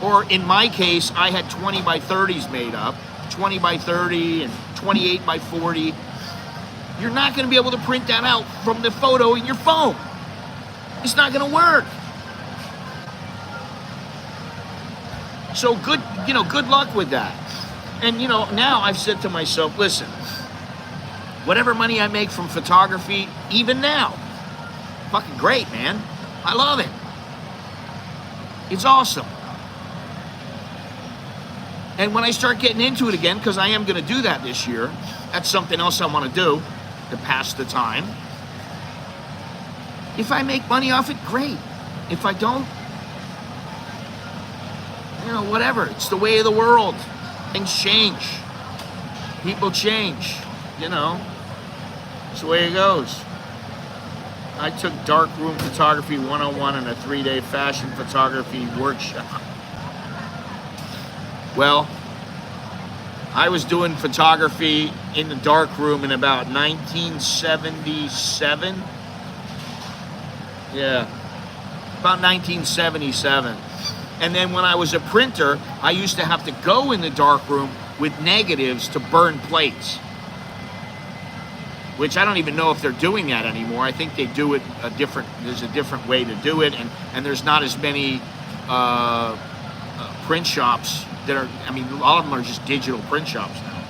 Or in my case, I had 20 by 30s made up, 20 by 30 and 28 by 40. You're not going to be able to print that out from the photo in your phone. It's not going to work. So good luck with that. And, you know, now I've said to myself, listen, whatever money I make from photography, even now, fucking great, man. I love it. It's awesome. And when I start getting into it again, because I am going to do that this year, that's something else I want to do to pass the time. If I make money off it, great. If I don't, you know, whatever. It's the way of the world. Things change. People change. You know. It's the way it goes. I took darkroom photography 101 in a 3-day fashion photography workshop. Well, I was doing photography in the darkroom in about 1977. Yeah, about 1977. And then when I was a printer, I used to have to go in the darkroom with negatives to burn plates. Which I don't even know if they're doing that anymore. I think they do it there's a different way to do it, and there's not as many print shops that are, I mean, all of them are just digital print shops now.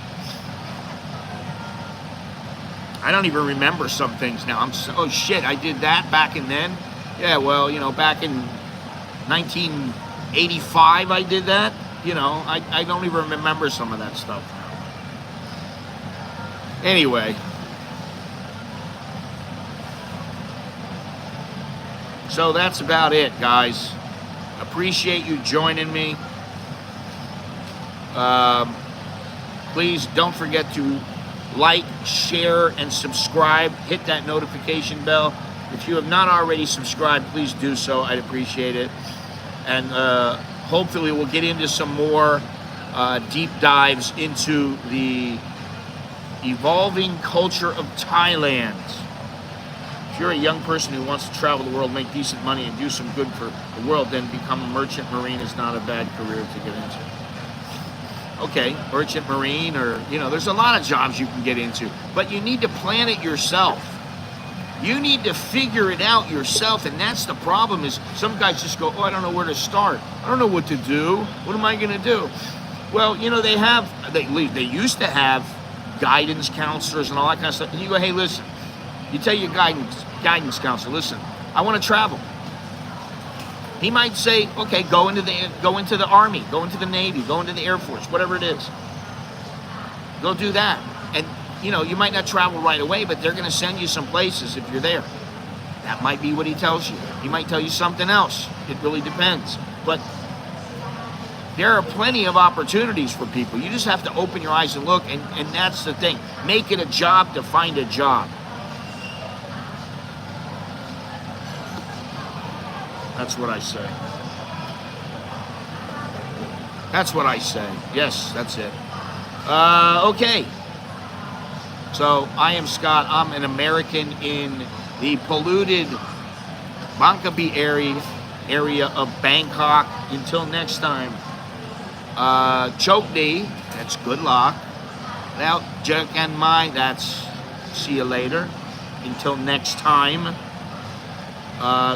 I don't even remember some things now. Oh shit, I did that back in then? Yeah, well, you know, back in 1985 I did that. You know, I don't even remember some of that stuff now. Anyway. So that's about it, guys. Appreciate you joining me. Please don't forget to like, share, and subscribe. Hit that notification bell. If you have not already subscribed, please do so. I'd appreciate it. And hopefully we'll get into some more deep dives into the evolving culture of Thailand. If you're a young person who wants to travel the world, make decent money, and do some good for the world, then become a merchant marine is not a bad career to get into. Okay, merchant marine, or, you know, there's a lot of jobs you can get into, but you need to plan it yourself. You need to figure it out yourself, and that's the problem. Is some guys just go, oh, I don't know where to start. I don't know what to do. What am I going to do? Well, you know, they used to have guidance counselors and all that kind of stuff. And you go, hey, listen, you tell your guidance counselor, listen, I want to travel. He might say, okay, go into the Army, go into the Navy, go into the Air Force, whatever it is. Go do that. And, you know, you might not travel right away, but they're going to send you some places if you're there. That might be what he tells you. He might tell you something else. It really depends. But there are plenty of opportunities for people. You just have to open your eyes and look, and that's the thing. Make it a job to find a job. That's what I say. That's what I say. Yes, that's it. Okay. So, I am Scott. I'm an American in the polluted Bangkapi area of Bangkok. Until next time, Chokdi, that's good luck. Without Jerk and Mai, that's see you later. Until next time.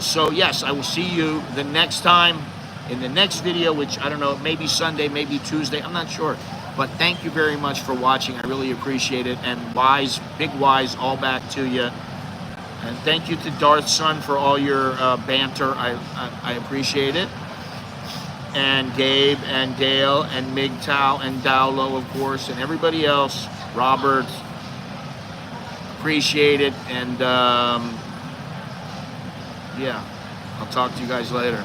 So yes, I will see you the next time in the next video, which I don't know, maybe Sunday, maybe Tuesday, I'm not sure. But thank you very much for watching. I really appreciate it. And wise, big wise, all back to you. And thank you to Darth's son for all your banter. I appreciate it. And Gabe and Dale and MGTOW and Dowlo, of course, and everybody else. Robert, appreciate it. And yeah, I'll talk to you guys later.